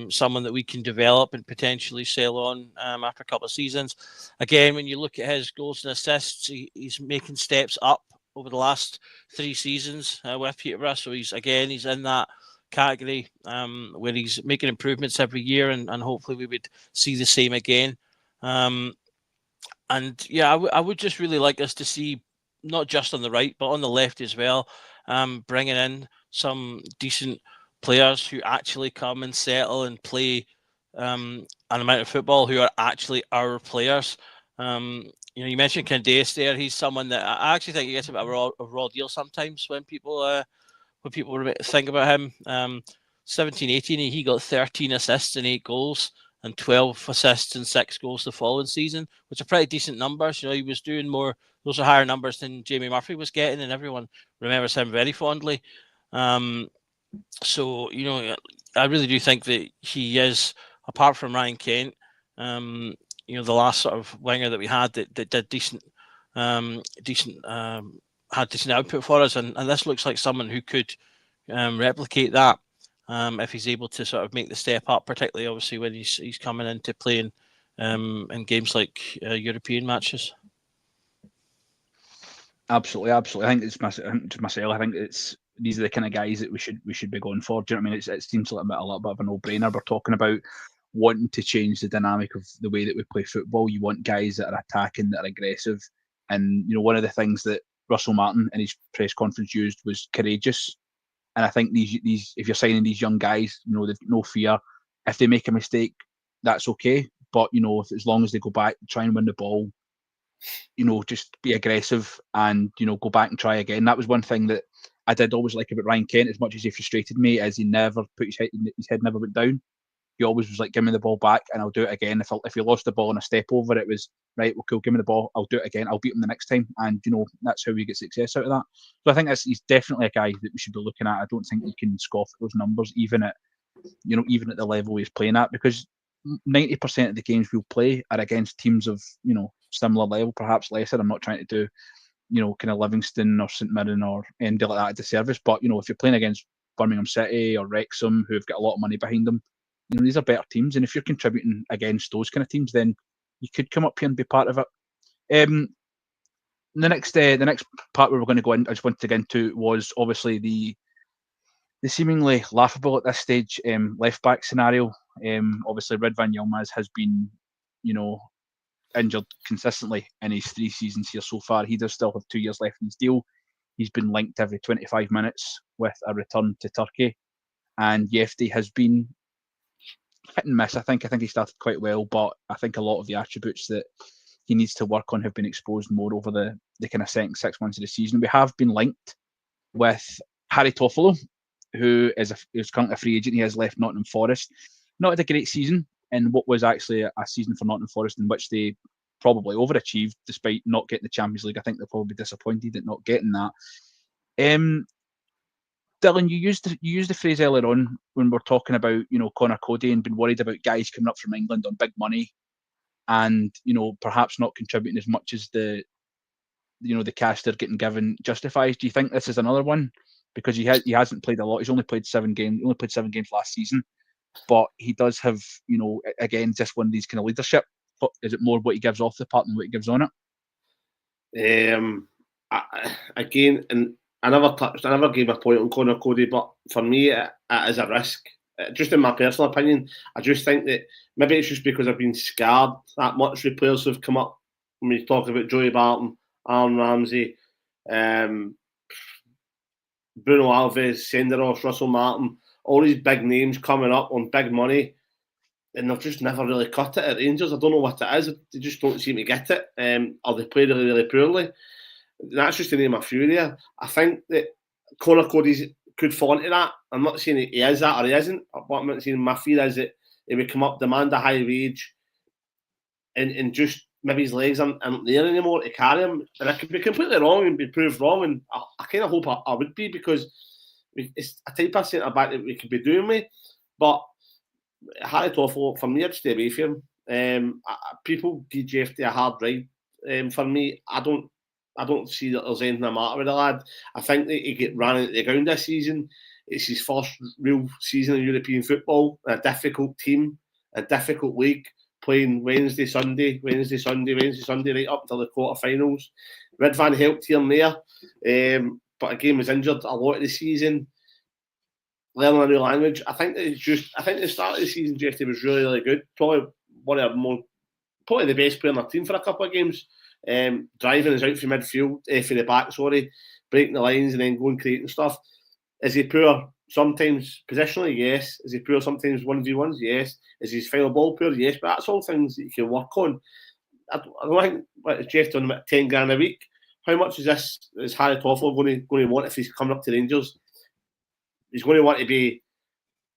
Speaker 5: Someone that we can develop and potentially sell on after a couple of seasons. Again, when you look at his goals and assists, he's making steps up over the last 3 seasons with Peterborough. So he's in that category where he's making improvements every year, and hopefully we would see the same again. And yeah, I would just really like us to see, not just on the right, but on the left as well, bringing in some decent players who actually come and settle and play an amount of football, who are actually our players. You know, you mentioned Candace there. He's someone that I actually think he gets a bit of a raw deal sometimes when people think about him. 17-18, he got 13 assists and 8 goals, and 12 assists and 6 goals the following season, which are pretty decent numbers. You know, he was doing more; those are higher numbers than Jamie Murphy was getting, and everyone remembers him very fondly. So, you know, I really do think that he is, apart from Ryan Kent, you know, the last sort of winger that we had that did decent, had decent output for us, and this looks like someone who could replicate that if he's able to sort of make the step up, particularly obviously when he's coming into playing in games like European matches.
Speaker 2: Absolutely. I think it's myself. I think these are the kind of guys that we should be going for. Do you know what I mean? It seems like a little bit of a no-brainer. We're talking about wanting to change the dynamic of the way that we play football. You want guys that are attacking, that are aggressive, and you know, one of the things that Russell Martin in his press conference used was courageous. And I think these if you're signing these young guys, you know, they've no fear. If they make a mistake, that's okay. But you know, as long as they go back, try and win the ball, you know, just be aggressive and, you know, go back and try again. That was one thing that I did always like about Ryan Kent, as much as he frustrated me, is he never put his head never went down. He always was like, give me the ball back and I'll do it again. If he lost the ball in a step over, it was, right, well, cool, give me the ball, I'll do it again, I'll beat him the next time. And, you know, that's how we get success out of that. So I think he's definitely a guy that we should be looking at. I don't think you can scoff at those numbers, even at the level he's playing at, because 90% of the games we'll play are against teams of, you know, similar level, perhaps lesser. I'm not trying to do, you know, kind of Livingston or St Mirren or anything like that at disservice, but, you know, if you're playing against Birmingham City or Wrexham, who've got a lot of money behind them, you know, these are better teams, and if you're contributing against those kind of teams, then you could come up here and be part of it. The next part where we're going to go in, I just wanted to get into, was obviously the seemingly laughable at this stage left back scenario. Obviously, Ridvan Yilmaz has been, you know, injured consistently in his 3 seasons here so far. He does still have 2 years left in his deal. He's been linked every 25 minutes with a return to Turkey, and Yefti has been hit and miss. I think he started quite well, but I think a lot of the attributes that he needs to work on have been exposed more over the kind of second 6 months of the season. We have been linked with Harry Toffolo, who is currently a free agent. He has left Nottingham Forest. Not had a great season in what was actually a season for Nottingham Forest in which they probably overachieved despite not getting the Champions League. I think they're probably disappointed at not getting that. Dylan, you used the phrase earlier on when we're talking about, you know, Conor Cody and being worried about guys coming up from England on big money and, you know, perhaps not contributing as much as the cash they're getting given justifies. Do you think this is another one? Because he hasn't played a lot. He's only played 7 games. He only played 7 games last season, but he does have, you know, again, just one of these kind of leadership. Is it more what he gives off the park than what he gives on it?
Speaker 3: Again, and I never gave a point on Conor Cody, but for me, it is a risk. Just in my personal opinion, I just think that maybe it's just because I've been scarred that much with players who've come up. When we talk about Joey Barton, Aaron Ramsey, Bruno Alves, Senderos, Russell Martin, all these big names coming up on big money, and they've just never really cut it at Rangers. I don't know what it is. They just don't seem to get it, or they play really, really poorly. That's just to name a few there. I think that Conor Coady could fall into that. I'm not saying he is that or he isn't. What I'm saying, my fear is that he would come up, demand a high wage, and just maybe his legs aren't there anymore to carry him. And I could be completely wrong and be proved wrong. And I kind of hope I would be, because it's a type of centre back that we could be doing with. But Harry Toffolo, for me, I'd stay away from him. People give Jeffy a hard ride. For me, I don't see that there's anything the matter with the lad. I think that he get ran into the ground this season. It's his first real season in European football, a difficult team, a difficult league, playing Wednesday, Sunday, right up until the quarterfinals. Ridvan helped here and there, but again was injured a lot of the season. Learning a new language. I think the start of the season, Jeffy was really, really good. Probably the best player on our team for a couple of games. Driving us out for midfield, for the back, breaking the lines and then going creating stuff. Is he poor sometimes positionally? Yes. Is he poor sometimes 1v1s? Yes. Is his final ball poor? Yes. But that's all things that you can work on. I don't think what Jeff done about 10 grand a week. How much is Harry Toffolo going to want if he's coming up to Rangers? He's going to want to be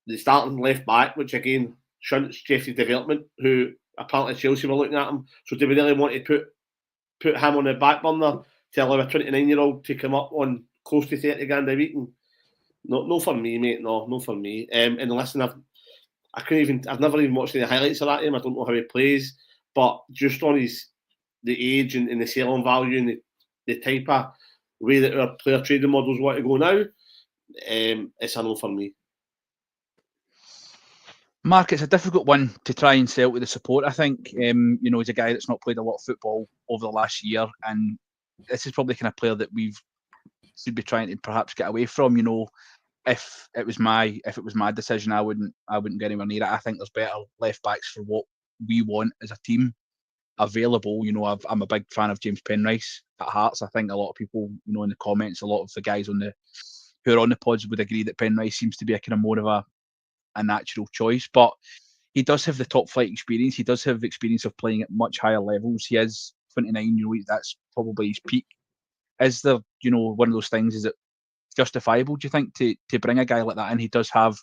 Speaker 3: the starting left back, which again shunts Jeffy's development, who apparently Chelsea were looking at him. So do we really want to put him on the back burner to allow a 29-year-old to come up on close to 30 grand a week? And no for me, mate. No for me. And listen, I've never even watched any highlights of that game. I don't know how he plays, but just on the age and the selling value and the type of way that our player trading models want to go now, it's a no for me.
Speaker 2: Mark, it's a difficult one to try and sell with the support. I think, he's a guy that's not played a lot of football over the last year, and this is probably the kind of player that we should be trying to perhaps get away from. If it was my decision, I wouldn't get anywhere near it. I think there's better left backs for what we want as a team available. I'm a big fan of James Penrice at Hearts. I think a lot of people, in the comments, a lot of the guys who are on the pods would agree that Penrice seems to be a kind of more of a natural choice, but he does have the top flight experience. He does have experience of playing at much higher levels. He is 29, that's probably his peak. Is there, one of those things, is it justifiable, do you think, to bring a guy like that in? He does have,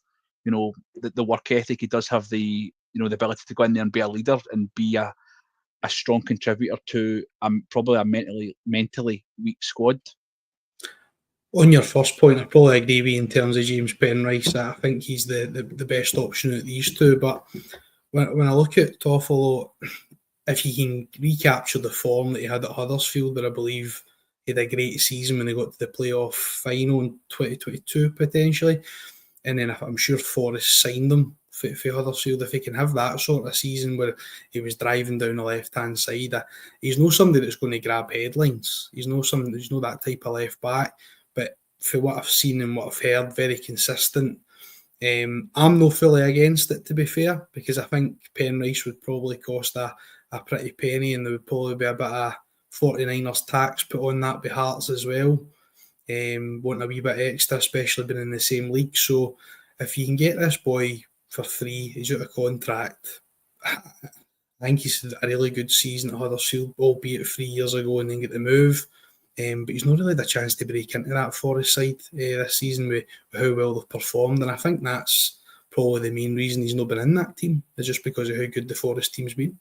Speaker 2: the work ethic. He does have the ability to go in there and be a leader and be a strong contributor to probably a mentally weak squad.
Speaker 4: On your first point, I probably agree with you in terms of James Penrice. I think he's the best option out of these two. But when I look at Toffolo, if he can recapture the form that he had at Huddersfield, where I believe he had a great season when they got to the playoff final in 2022 potentially, and then I'm sure Forrest signed him for Huddersfield. If he can have that sort of season where he was driving down the left-hand side, he's not somebody that's going to grab headlines. He's not that type of left back. But for what I've seen and what I've heard, very consistent. I'm not fully against it, to be fair, because I think Penrice would probably cost a pretty penny, and there would probably be a bit of 49ers tax put on that by Hearts as well. Wanting a wee bit extra, especially being in the same league. So if you can get this boy for free, he's out of contract. I think he's had a really good season at Huddersfield, albeit 3 years ago, and then get the move. But he's not really had a chance to break into that Forest side this season with how well they've performed, and I think that's probably the main reason he's not been in that team, is just because of how good the Forest team's been.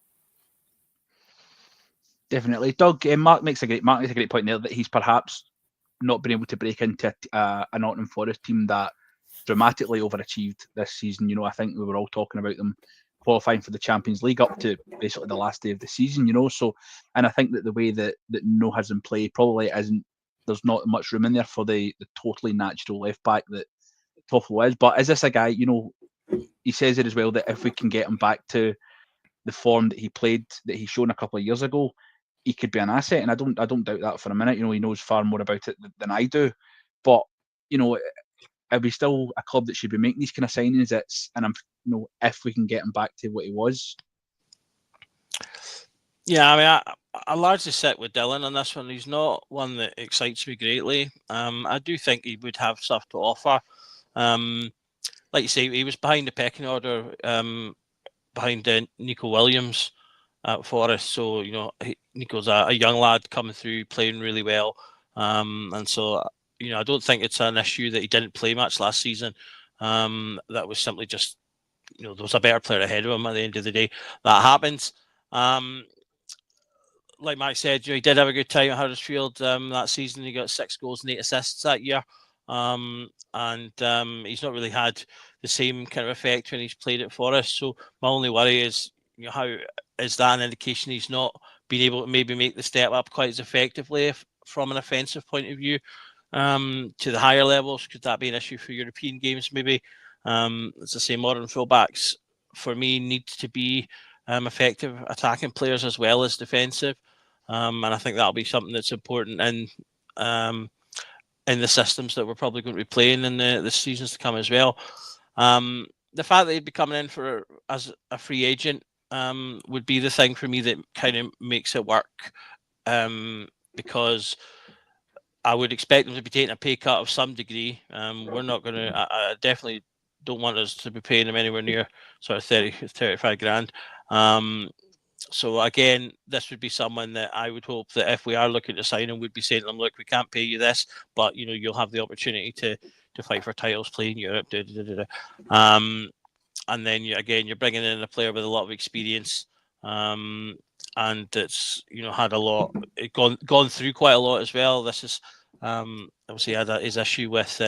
Speaker 2: Definitely, Doug. Mark makes a great point there that he's perhaps not been able to break into a Nottingham Forest team that dramatically overachieved this season. I think we were all talking about them qualifying for the Champions League up to basically the last day of the season, So, and I think that the way that No has in play probably isn't, there's not much room in there for the totally natural left back that Toffolo is. But is this a guy, he says it as well, that if we can get him back to the form that he's shown a couple of years ago, he could be an asset. And I don't doubt that for a minute. He knows far more about it than I do. But, are we still a club that should be making these kind of signings? If we can get him back to what he was.
Speaker 5: Yeah, I mean, I largely sit with Dylan on this one. He's not one that excites me greatly. I do think he would have stuff to offer. Like you say, he was behind the pecking order, behind Nico Williams at Forest. So, Nico's a young lad coming through, playing really well. And so, I don't think it's an issue that he didn't play much last season. That was simply just, there was a better player ahead of him at the end of the day. That happens. Like Mike said, he did have a good time at Huddersfield that season. He got 6 goals and 8 assists that year. He's not really had the same kind of effect when he's played at Forest. So my only worry is, how is that an indication he's not been able to maybe make the step up quite as effectively from an offensive point of view to the higher levels? Could that be an issue for European games? Maybe it's the same. Modern fullbacks for me need to be effective attacking players as well as defensive, and I think that'll be something that's important in the systems that we're probably going to be playing in the seasons to come as well. The fact that he'd be coming in as a free agent would be the thing for me that kind of makes it work, because I would expect him to be taking a pay cut of some degree. We're not going to. I definitely don't want us to be paying him anywhere near sort of 35 grand. So again, this would be someone that I would hope that if we are looking to sign him, would be saying to them, look, we can't pay you this, but you'll have the opportunity to fight for titles, play in Europe. And then you're bringing in a player with a lot of experience, and it's had a lot, gone through quite a lot as well. This is obviously had his issue with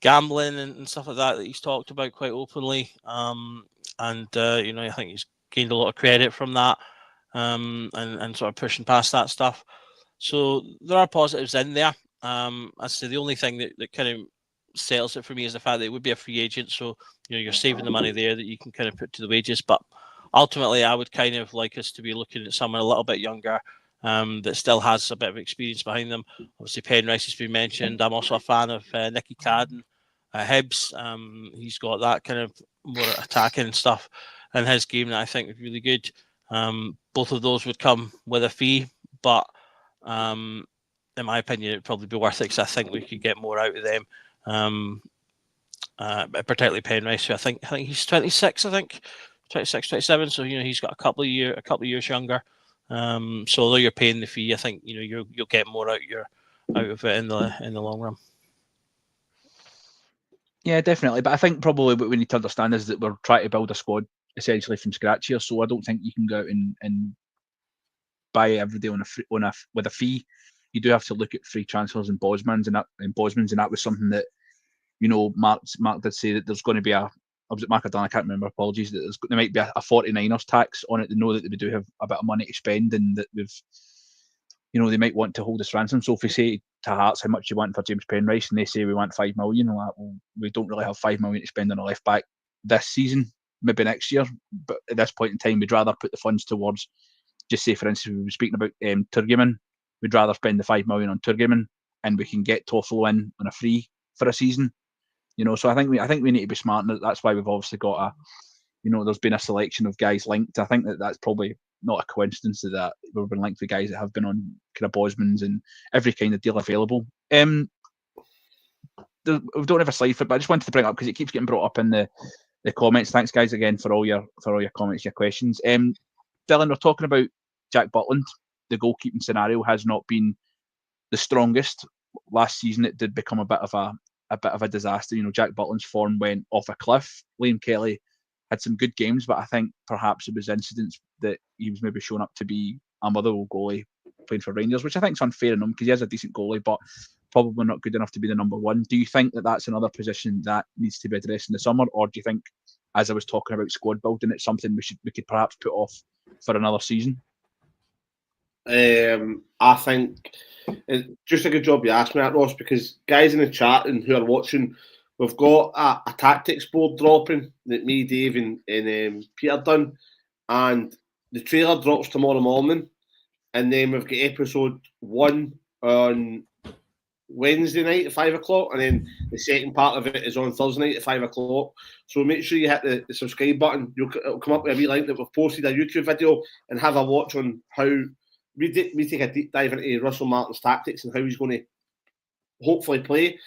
Speaker 5: gambling and stuff like that he's talked about quite openly. I think he's gained a lot of credit from that, and sort of pushing past that stuff. So there are positives in there. I'd say the only thing that kind of sells it for me is the fact that it would be a free agent. So, you're saving the money there that you can kind of put to the wages. But ultimately, I would kind of like us to be looking at someone a little bit younger, that still has a bit of experience behind them. Obviously, Penrice has been mentioned. I'm also a fan of Nicky Cadden, Hibs. He's got that kind of more attacking stuff in his game that I think is really good. Both of those would come with a fee, but in my opinion, it'd probably be worth it because I think we could get more out of them. Particularly Penrice, who I think he's 26. I think 26, 27. So he's got a couple of years younger. So although you're paying the fee, I think you'll get more out of it in the long run.
Speaker 2: Yeah, definitely. But I think probably what we need to understand is that we're trying to build a squad essentially from scratch here. So I don't think you can go out and buy everybody with a fee. You do have to look at free transfers and Bosmans, and that was something that Mark did say that there's going to be was it Mark or Dan? I can't remember. Apologies. That there might be a 49ers tax on it. They know that they do have a bit of money to spend, and that they might want to hold us ransom. So if we say to Hearts how much you want for James Penrice, and they say we want 5 million, we don't really have 5 million to spend on a left back this season, maybe next year. But at this point in time, we'd rather put the funds towards, just say for instance, we were speaking about Turgeman. We'd rather spend the 5 million on Turgeman, and we can get Toffolo in on a free for a season. So I think we need to be smart, and that's why we've obviously got there's been a selection of guys linked. I think that's probably not a coincidence that we've been linked with guys that have been on kind of Bosmans and every kind of deal available. We don't have a slide for it, but I just wanted to bring it up because it keeps getting brought up in the comments. Thanks, guys, again for all your comments, your questions. Dylan, we're talking about Jack Butland. The goalkeeping scenario has not been the strongest. Last season, it did become a bit of a disaster. Jack Butland's form went off a cliff. Liam Kelly had some good games, but I think perhaps it was incidents that he was maybe shown up to be a Motherwell goalie playing for Rangers, which I think is unfair on him because he is a decent goalie, but probably not good enough to be the number one. Do you think that that's another position that needs to be addressed in the summer, or do you think, as I was talking about squad building, it's something we could perhaps put off for another season?
Speaker 3: I think it's just a good job you asked me that, Ross, because guys in the chat and who are watching, we've got a tactics board dropping that me, Dave, and Peter done, and the trailer drops tomorrow morning, and then we've got episode 1 on Wednesday night at 5 o'clock, and then the second part of it is on Thursday night at 5 o'clock. So make sure you hit the subscribe button. It'll come up with a wee link that we've posted a YouTube video, and have a watch on how we take a deep dive into Russell Martin's tactics and how he's going to hopefully play.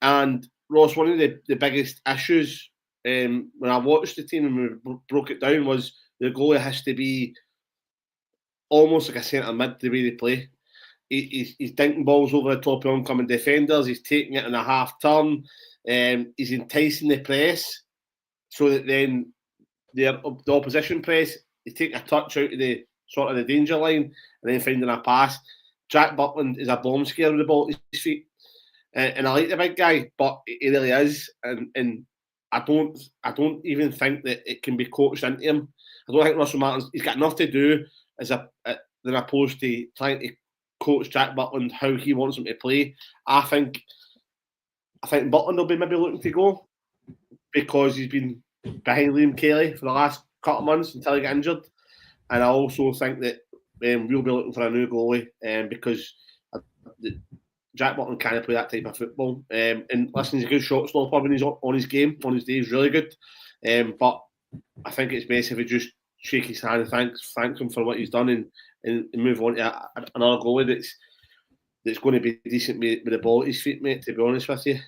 Speaker 3: And Ross, one of the biggest issues when I watched the team and we broke it down was the goalie has to be almost like a centre mid the way they play. He's dinking balls over the top of oncoming defenders. He's taking it in a half turn. He's enticing the press so that then the opposition press, he's taking a touch out of the sort of the danger line and then finding a pass. Jack Butland is a bomb scare with the ball at his feet. And I like the big guy, but he really is. And I don't even think that it can be coached into him. I don't think Russell Martin's, he's got enough to do than opposed to trying to coach Jack Butland how he wants him to play. I think Butland will be maybe looking to go because he's been behind Liam Kelly for the last couple of months until he got injured. And I also think that we'll be looking for a new goalie because Jack Butland can't play that type of football. And listen, he's a good shot stopper when he's on his game. On his day, he's really good. But I think it's best if he just shake his hand and thank him for what he's done and move on to another goalie that's going to be decent with the ball at his feet, mate, to be honest with you.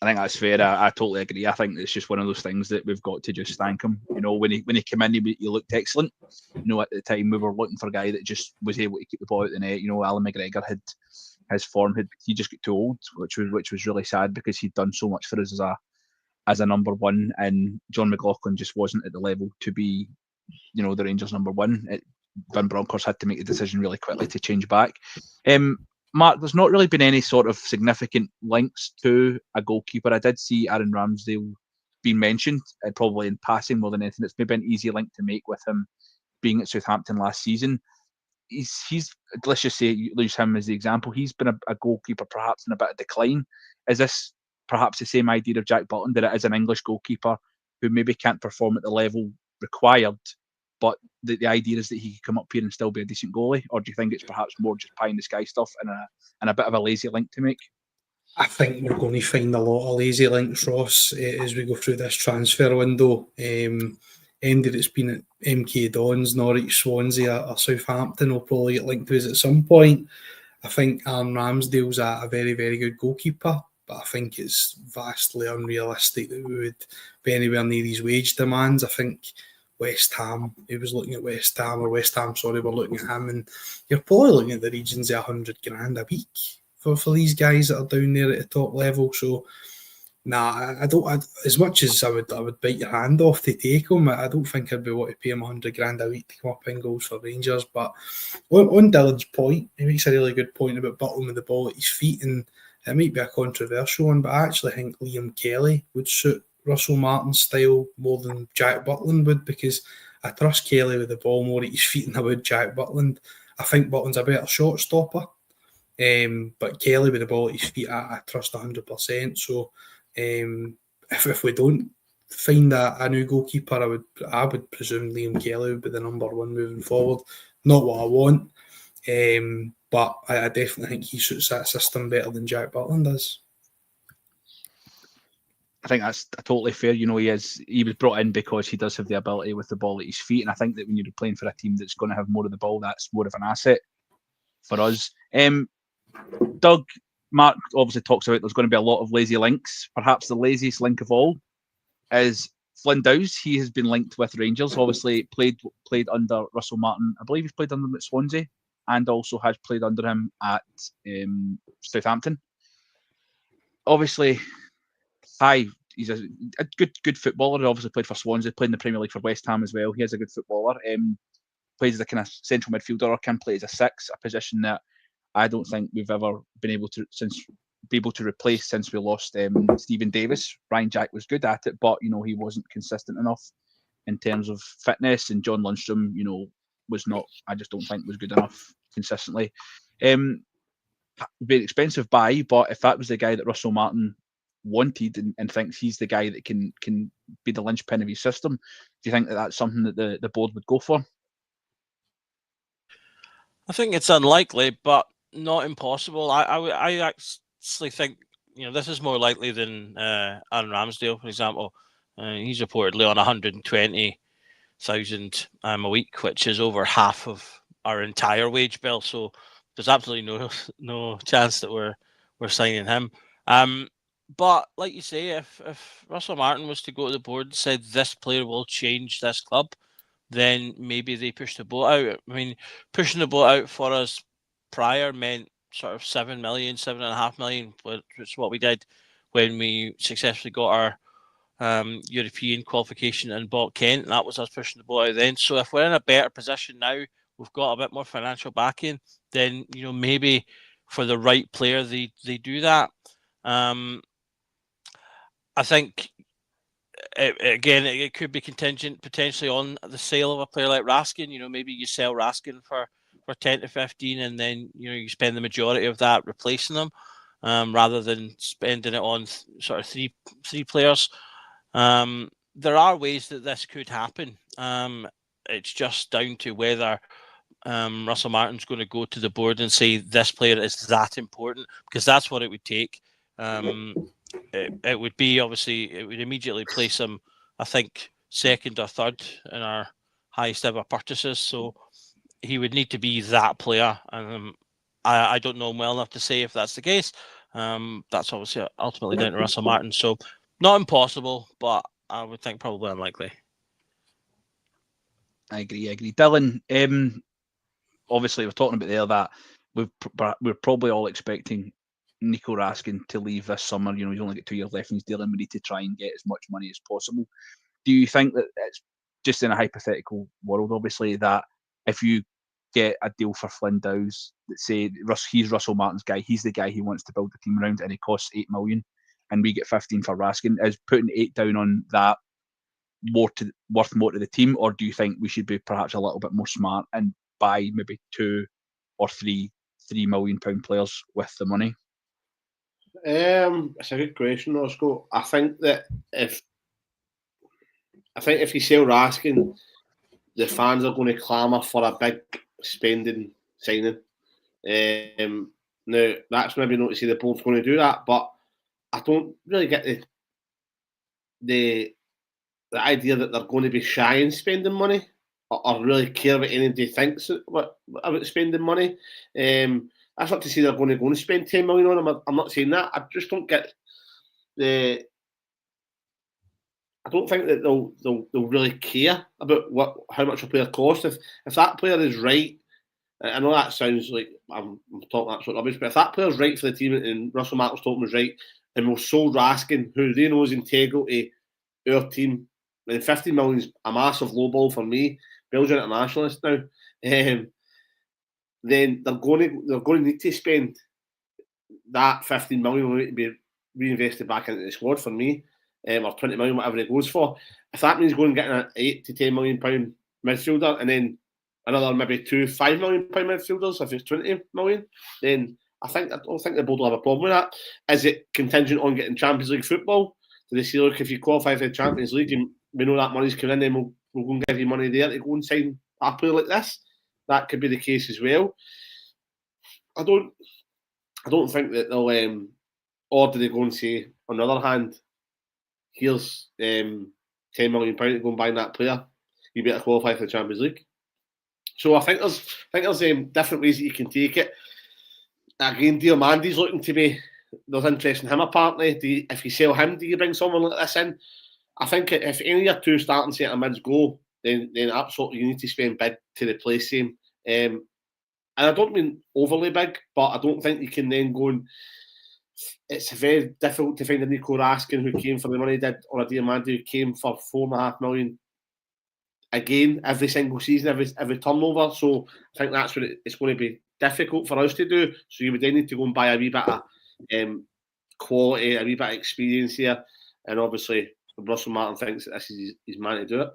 Speaker 2: I think that's fair. I totally agree. I think it's just one of those things that we've got to just thank him. You know, when he came in, he looked excellent. You know, at the time we were looking for a guy that just was able to keep the ball out the net. You know, Alan McGregor had his form he just got too old, which was really sad because he'd done so much for us as a number one, and John McLaughlin just wasn't at the level to be, you know, the Rangers number one. Van Bronckhorst had to make the decision really quickly to change back. Mark, there's not really been any sort of significant links to a goalkeeper. I did see Aaron Ramsdale being mentioned, probably in passing more than anything. It's maybe an easy link to make with him being at Southampton last season. He's let's just say, use him as the example. He's been a goalkeeper perhaps in a bit of decline. Is this perhaps the same idea of Jack Butland, that it is an English goalkeeper who maybe can't perform at the level required, but the idea is that he could come up here and still be a decent goalie? Or do you think it's perhaps more just pie in the sky stuff and a bit of a lazy link to make?
Speaker 4: I think we're going to find a lot of lazy links, Ross, as we go through this transfer window. Ended it's been at MK Dons, Norwich, Swansea or Southampton will probably get linked to us at some point. I think Aaron Ramsdale's a very, very good goalkeeper, but I think it's vastly unrealistic that we would be anywhere near these wage demands. I think West Ham, he was looking at West Ham, were looking at him, and you're probably looking at the regions of $100,000 a week for these guys that are down there at the top level. So, I don't. As much as I would bite your hand off to take him, I don't think I'd be wanting to pay him $100,000 a week to come up in goals for Rangers. But on Dylan's point, he makes a really good point about Butland with the ball at his feet, and it might be a controversial one, but I actually think Liam Kelly would suit Russell Martin's style more than Jack Butland would, because I trust Kelly with the ball more at his feet than I would Jack Butland. I think Butland's a better shot stopper, but Kelly with the ball at his feet, I trust 100%. So if we don't find a new goalkeeper, I would presume Liam Kelly would be the number one moving forward. Not what I want, but I definitely think he suits that system better than Jack Butland does.
Speaker 2: I think that's totally fair. You know, he was brought in because he does have the ability with the ball at his feet, and I think that when you're playing for a team that's going to have more of the ball, that's more of an asset for us. Doug, Mark obviously talks about there's going to be a lot of lazy links. Perhaps the laziest link of all is Flynn Dowes. He has been linked with Rangers. Obviously played under Russell Martin. I believe he's played under him at Swansea, and also has played under him at Southampton. Obviously, he's a good footballer. He obviously played for Swansea, played in the Premier League for West Ham as well. He is a good footballer. Plays as a kind of central midfielder, or can play as a six, a position that I don't think we've ever been able to replace since we lost Stephen Davis. Ryan Jack was good at it, but you know, he wasn't consistent enough in terms of fitness. And John Lundstrom, you know, was not. I just don't think was good enough consistently. Very expensive buy, but if that was the guy that Russell Martin wanted and thinks he's the guy that can be the linchpin of his system, do you think that that's something that the board would go for?
Speaker 5: I think it's unlikely, but not impossible. I actually think, you know, this is more likely than Aaron Ramsdale, for example. He's reportedly on 120 £1,000 a week, which is over half of our entire wage bill. So there's absolutely no chance that we're signing him. But like you say, if Russell Martin was to go to the board and said this player will change this club, then maybe they push the boat out. I mean, pushing the boat out for us prior meant sort of 7 million, 7.5 million, which is what we did when we successfully got our European qualification and bought Kent. That was us pushing the boat out then. So if we're in a better position now, we've got a bit more financial backing, then maybe for the right player they do that. I think it could be contingent potentially on the sale of a player like Raskin. Maybe you sell Raskin for 10 to 15, and then you spend the majority of that replacing them, rather than spending it on sort of three players. There are ways that this could happen. It's just down to whether Russell Martin's going to go to the board and say this player is that important, because that's what it would take. It would be, obviously, it would immediately place him, I think, second or third in our highest ever purchases. So he would need to be that player. And I don't know him well enough to say if that's the case. That's obviously ultimately down to Russell Martin. So not impossible, but I would think probably unlikely.
Speaker 2: I agree. Dylan, obviously we're talking about there that we're probably all expecting Nico Raskin to leave this summer. He's only got 2 years left in his deal, and we need to try and get as much money as possible. Do you think that it's just in a hypothetical world, obviously, that if you get a deal for Flynn Dowes that say he's Russell Martin's guy, he's the guy he wants to build the team around, and he costs 8 million, and we get 15 for Raskin, is putting 8 down on that worth more to the team? Or do you think we should be perhaps a little bit more smart and buy maybe 2 or 3 £3 million players with the money?
Speaker 3: It's a good question, Roscoe. I think that if you sell Raskin, the fans are going to clamour for a big spending signing. Now, that's maybe not to say the board's going to do that, but I don't really get the idea that they're going to be shy in spending money or really care what anybody thinks about spending money. That's not to say they're going to go and spend 10 million on him. I'm not saying that. I just don't get I don't think that they'll really care about how much a player costs. If that player is right, I know that sounds like I'm talking absolute rubbish, but if that player's right for the team and Russell Martin's talking was right, and we've sold Raskin, who they know is integral to our team, then 50 million is a massive low ball for me. Bill's internationalist now. Then they're going to need to spend that 15 million to be reinvested back into the squad for me, or 20 million, whatever it goes for. If that means going and getting an 8 to 10 million pound midfielder and then another maybe 2 5 million pound midfielders, if it's 20 million, then I don't think the board will have a problem with that. Is it contingent on getting Champions League football? Do they say, look, if you qualify for the Champions League, we know that money's coming in, then we'll go and give you money there to go and sign a player like this? That could be the case as well. I don't think that they'll, or do they go and say, on the other hand, here's £10 million to go and buy that player. You better qualify for the Champions League. So I think there's different ways that you can take it. Again, Diamandi's looking to be. There's interest in him apparently. If you sell him, do you bring someone like this in? I think if any of your 2 starting centre mids go, then absolutely you need to spend big to replace him. And I don't mean overly big, but I don't think you can then go and. It's very difficult to find a Nico Raskin who came for the money he did, or a Diamandi who came for 4.5 million. Again, every single season, every turnover. So I think that's what it's going to be difficult for us to do. So you would then need to go and buy a wee bit of quality, a wee bit of experience here. And obviously, Russell Martin thinks that this is his man to do it.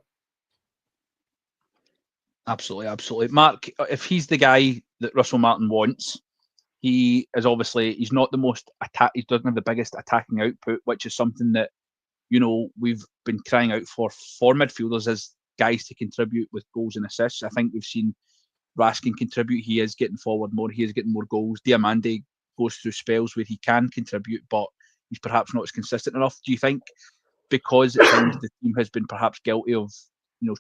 Speaker 2: Absolutely. Mark, if he's the guy that Russell Martin wants, he's not the most he doesn't have the biggest attacking output, which is something that, we've been crying out for midfielders as guys to contribute with goals and assists. I think we've seen Raskin contribute. He is getting forward more. He is getting more goals. Diamandi goes through spells where he can contribute, but he's perhaps not as consistent enough. Do you think because it seems the team has been perhaps guilty of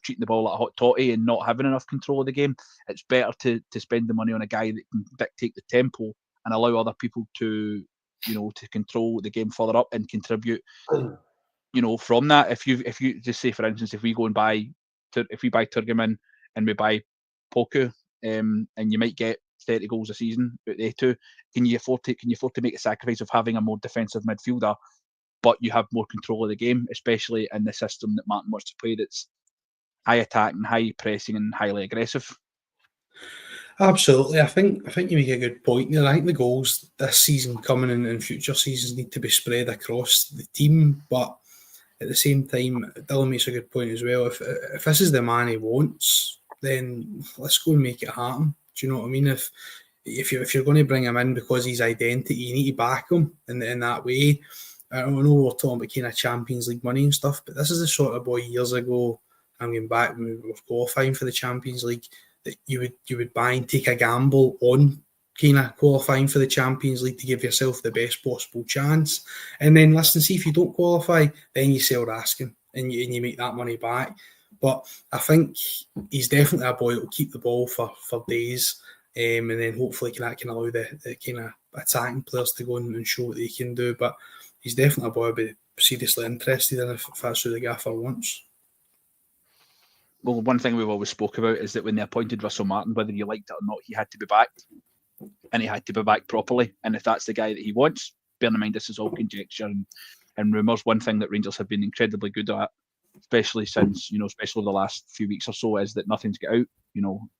Speaker 2: treating the ball like a hot toddy and not having enough control of the game. It's better to spend the money on a guy that can dictate the tempo and allow other people to to control the game further up and contribute. From that, if you just say, for instance, if we buy Turgeman and we buy Poku, and you might get 30 goals a season out they two, can you afford to make a sacrifice of having a more defensive midfielder, but you have more control of the game, especially in the system that Martin wants to play, that's high attacking, high pressing, and highly aggressive?
Speaker 4: Absolutely. I think you make a good point there. I think the goals this season coming in future seasons need to be spread across the team, but at the same time, Dylan makes a good point as well. If this is the man he wants, then let's go and make it happen. Do you know what I mean? If you're going to bring him in because his identity, you need to back him in that way. I know we're talking about kind of Champions League money and stuff, but this is the sort of boy years ago, I'm going back when we were qualifying for the Champions League, that you would buy and take a gamble on kind of qualifying for the Champions League to give yourself the best possible chance. And then listen, see if you don't qualify, then you sell Raskin and you make that money back. But I think he's definitely a boy that will keep the ball for days, and then hopefully that can allow the kind of attacking players to go and show what they can do. But he's definitely a boy I'd be seriously interested in if that's who the gaffer wants.
Speaker 2: Well, one thing we've always spoke about is that when they appointed Russell Martin, whether you liked it or not, he had to be backed, and he had to be backed properly. And if that's the guy that he wants, bearing in mind this is all conjecture and rumours, one thing that Rangers have been incredibly good at, especially since, especially the last few weeks or so, is that nothing's got out.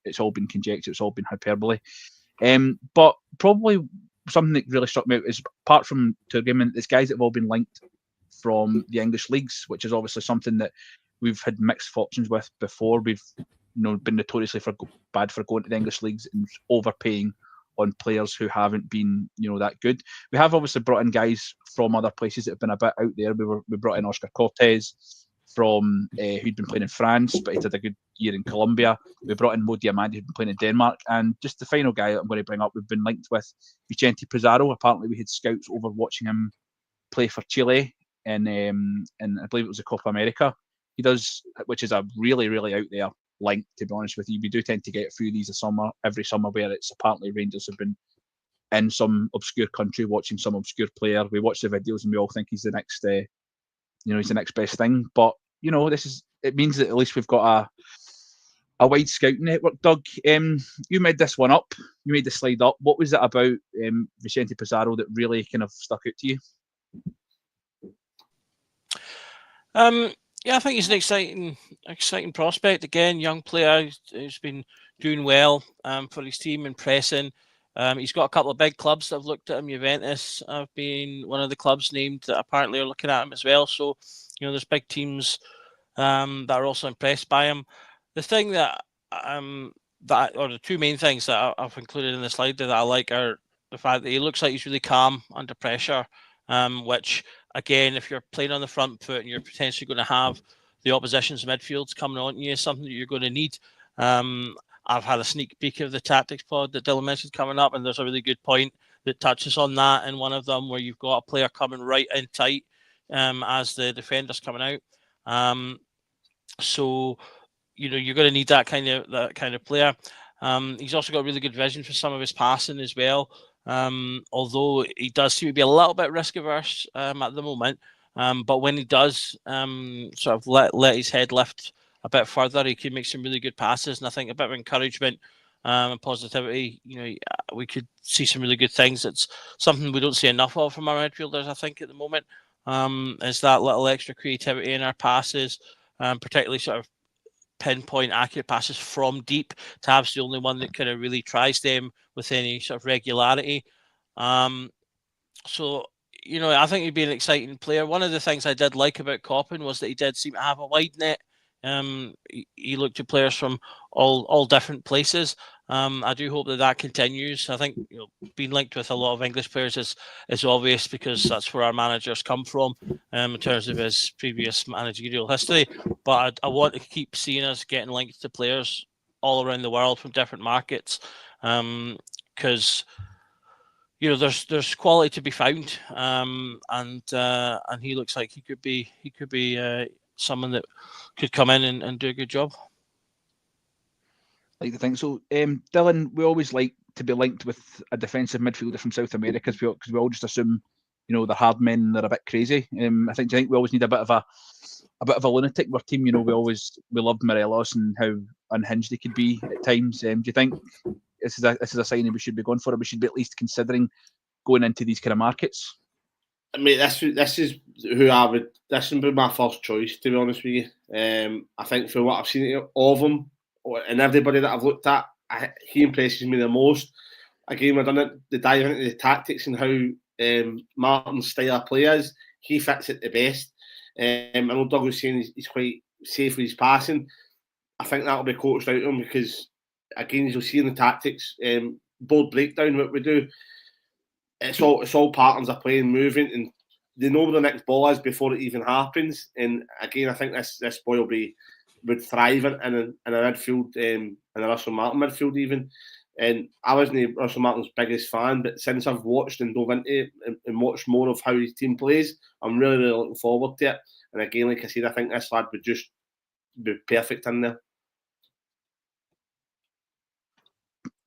Speaker 2: It's all been conjecture, it's all been hyperbole. But probably something that really struck me out is, apart from Turgeman, there's guys that have all been linked from the English leagues, which is obviously something that we've had mixed fortunes with before. We've been notoriously bad for going to the English leagues and overpaying on players who haven't been that good. We have obviously brought in guys from other places that have been a bit out there. We brought in Oscar Cortez from who'd been playing in France, but he'd had a good year in Colombia. We brought in Mo Diamandi, who'd been playing in Denmark. And just the final guy that I'm going to bring up, we've been linked with Vicente Pizarro. Apparently we had scouts over watching him play for Chile and I believe it was the Copa America. He does, which is a really, really out there link, to be honest with you. We do tend to get through these every summer, where it's apparently Rangers have been in some obscure country watching some obscure player. We watch the videos and we all think he's the next, he's the next best thing. But it means that at least we've got a wide scouting network. Doug, you made this one up. You made the slide up. What was it about Vicente Pizarro that really kind of stuck out to you?
Speaker 5: Yeah, I think he's an exciting prospect. Again, young player who's been doing well for his team and pressing. He's got a couple of big clubs that have looked at him. Juventus have been one of the clubs named that apparently are looking at him as well. So, there's big teams that are also impressed by him. The thing or the two main things that I've included in the slide that I like are the fact that he looks like he's really calm under pressure, which, again, if you're playing on the front foot and you're potentially going to have the opposition's midfields coming on you, is something that you're going to need. I've had a sneak peek of the tactics pod that Dylan mentioned coming up, and there's a really good point that touches on that in one of them, where you've got a player coming right in tight as the defender's coming out. So you're going to need that kind of player. He's also got really good vision for some of his passing as well. Although he does seem to be a little bit risk averse at the moment, but when he does sort of let his head lift a bit further, he can make some really good passes. And I think a bit of encouragement and positivity, we could see some really good things. It's something we don't see enough of from our midfielders, I think, at the moment, is that little extra creativity in our passes, particularly sort of pinpoint accurate passes from deep. Tav's the only one that kind of really tries them with any sort of regularity. So, I think he'd be an exciting player. One of the things I did like about Coppin was that he did seem to have a wide net. He looked at players from all different places. I do hope that continues. I think being linked with a lot of English players is obvious, because that's where our managers come from in terms of his previous managerial history. But I want to keep seeing us getting linked to players all around the world from different markets, because there's quality to be found, and he looks like he could be someone that could come in and do a good job.
Speaker 2: I like to think so. Dylan, we always like to be linked with a defensive midfielder from South America because we all just assume, you know, they're hard men, they're a bit crazy. Do you think we always need a bit of a lunatic in our team? You know, we loved Morelos and how unhinged he could be at times. Do you think this is a sign that we should be going for, or we should be at least considering going into these kind of markets?
Speaker 3: I mean, this is who I would. This would be my first choice, to be honest with you. I think for what I've seen of him and everybody that I've looked at, he impresses me the most. Again, we've done it, the dive into the tactics and how Martin's style of play is. He fits it the best. I know Doug was saying he's quite safe with his passing. I think that'll be coached out of him because, again, as you'll see in the tactics, board breakdown, what we do, it's all patterns of playing, moving, and they know where the next ball is before it even happens. And again, I think this boy would thrive in a midfield, in a Russell Martin midfield even. And I wasn't Russell Martin's biggest fan, but since I've watched and dove into it and watched more of how his team plays, I'm really, really looking forward to it. And again, like I said, I think this lad would just be perfect in there.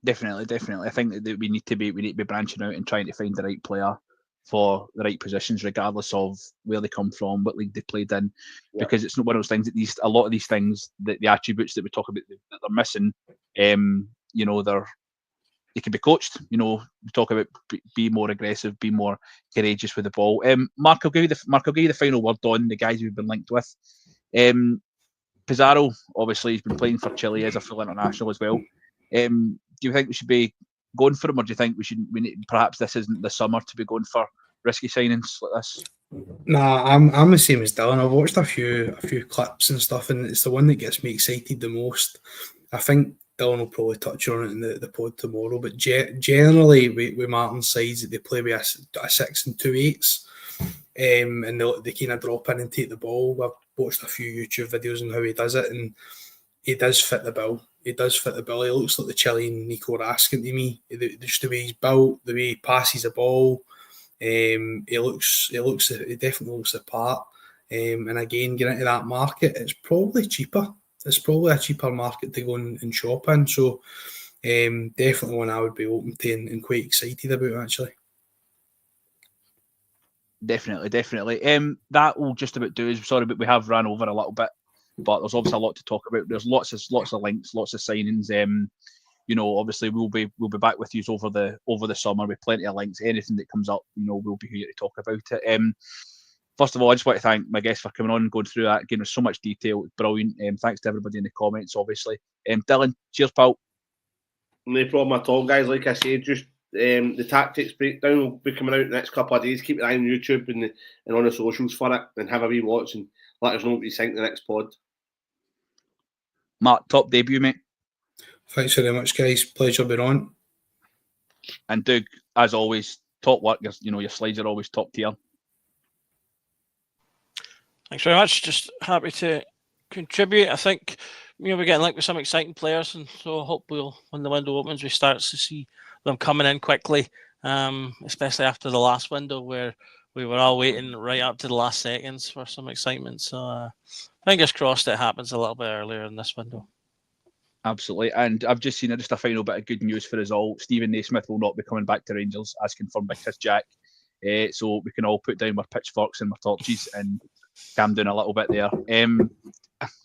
Speaker 2: Definitely. I think that we need to be branching out and trying to find the right player for the right positions, regardless of where they come from, what league they played in, because it's not one of those things that a lot of these things, the attributes that we talk about that they're missing, you know, they can be coached. You know, we talk about be more aggressive, be more courageous with the ball. Mark, I'll give you the final word on the guys we've been linked with. Pizarro, obviously, he's been playing for Chile as a full international as well. Do you think we should be going for him, or do you think perhaps this isn't the summer to be going for risky signings like this?
Speaker 4: Nah, I'm the same as Dylan. I've watched a few clips and stuff, and it's the one that gets me excited the most. I think Dylan will probably touch on it in the pod tomorrow, but generally with Martin's sides, they play with a 6 and 2 8s, and they kind of drop in and take the ball. I've watched a few YouTube videos on how he does it, and he does fit the bill. He looks like the Chilean Nico Raskin to me. Just the way he's built, the way he passes the ball, he definitely looks the part. And again, getting into that market, it's probably cheaper. It's probably a cheaper market to go and shop in. So definitely one I would be open to and quite excited about, actually.
Speaker 2: Definitely. That will just about do is, sorry, but we have ran over a little bit. But there's obviously a lot to talk about. There's lots of links, lots of signings. You know, obviously we'll be back with you over the summer with plenty of links. Anything that comes up, you know, we'll be here to talk about it. First of all, I just want to thank my guests for coming on and going through that. Again, there's so much detail. It's brilliant. Thanks to everybody in the comments, obviously. Dylan, cheers, pal.
Speaker 3: No problem at all, guys. Like I said, just the tactics breakdown will be coming out in the next couple of days. Keep your eye on YouTube and on the socials for it, and have a wee watch and let us know what you think the next pod.
Speaker 2: Mark, top debut, mate.
Speaker 4: Thanks very much, guys. Pleasure being on.
Speaker 2: And Doug, as always, top work. Your slides are always top tier.
Speaker 5: Thanks very much. Just happy to contribute. I think we're getting linked with some exciting players, and so I hope when the window opens, we start to see them coming in quickly, especially after the last window where we were all waiting right up to the last seconds for some excitement. So fingers crossed it happens a little bit earlier in this window.
Speaker 2: Absolutely. And I've just seen just a final bit of good news for us all. Stephen Naismith will not be coming back to Rangers, as confirmed by Chris Jack. So we can all put down our pitchforks and our torches and calm down a little bit there.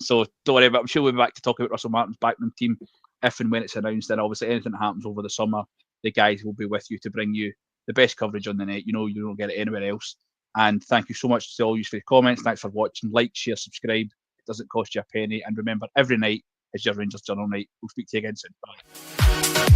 Speaker 2: So don't worry about it. I'm sure we'll be back to talk about Russell Martin's backroom team if and when it's announced. And obviously anything that happens over the summer, the guys will be with you to bring you the best coverage on the net. You know, you don't get it anywhere else. And thank you so much to all you for the comments. Thanks for watching. Like, share, subscribe. It doesn't cost you a penny. And remember, every night is your Rangers Journal night. We'll speak to you again soon. Bye.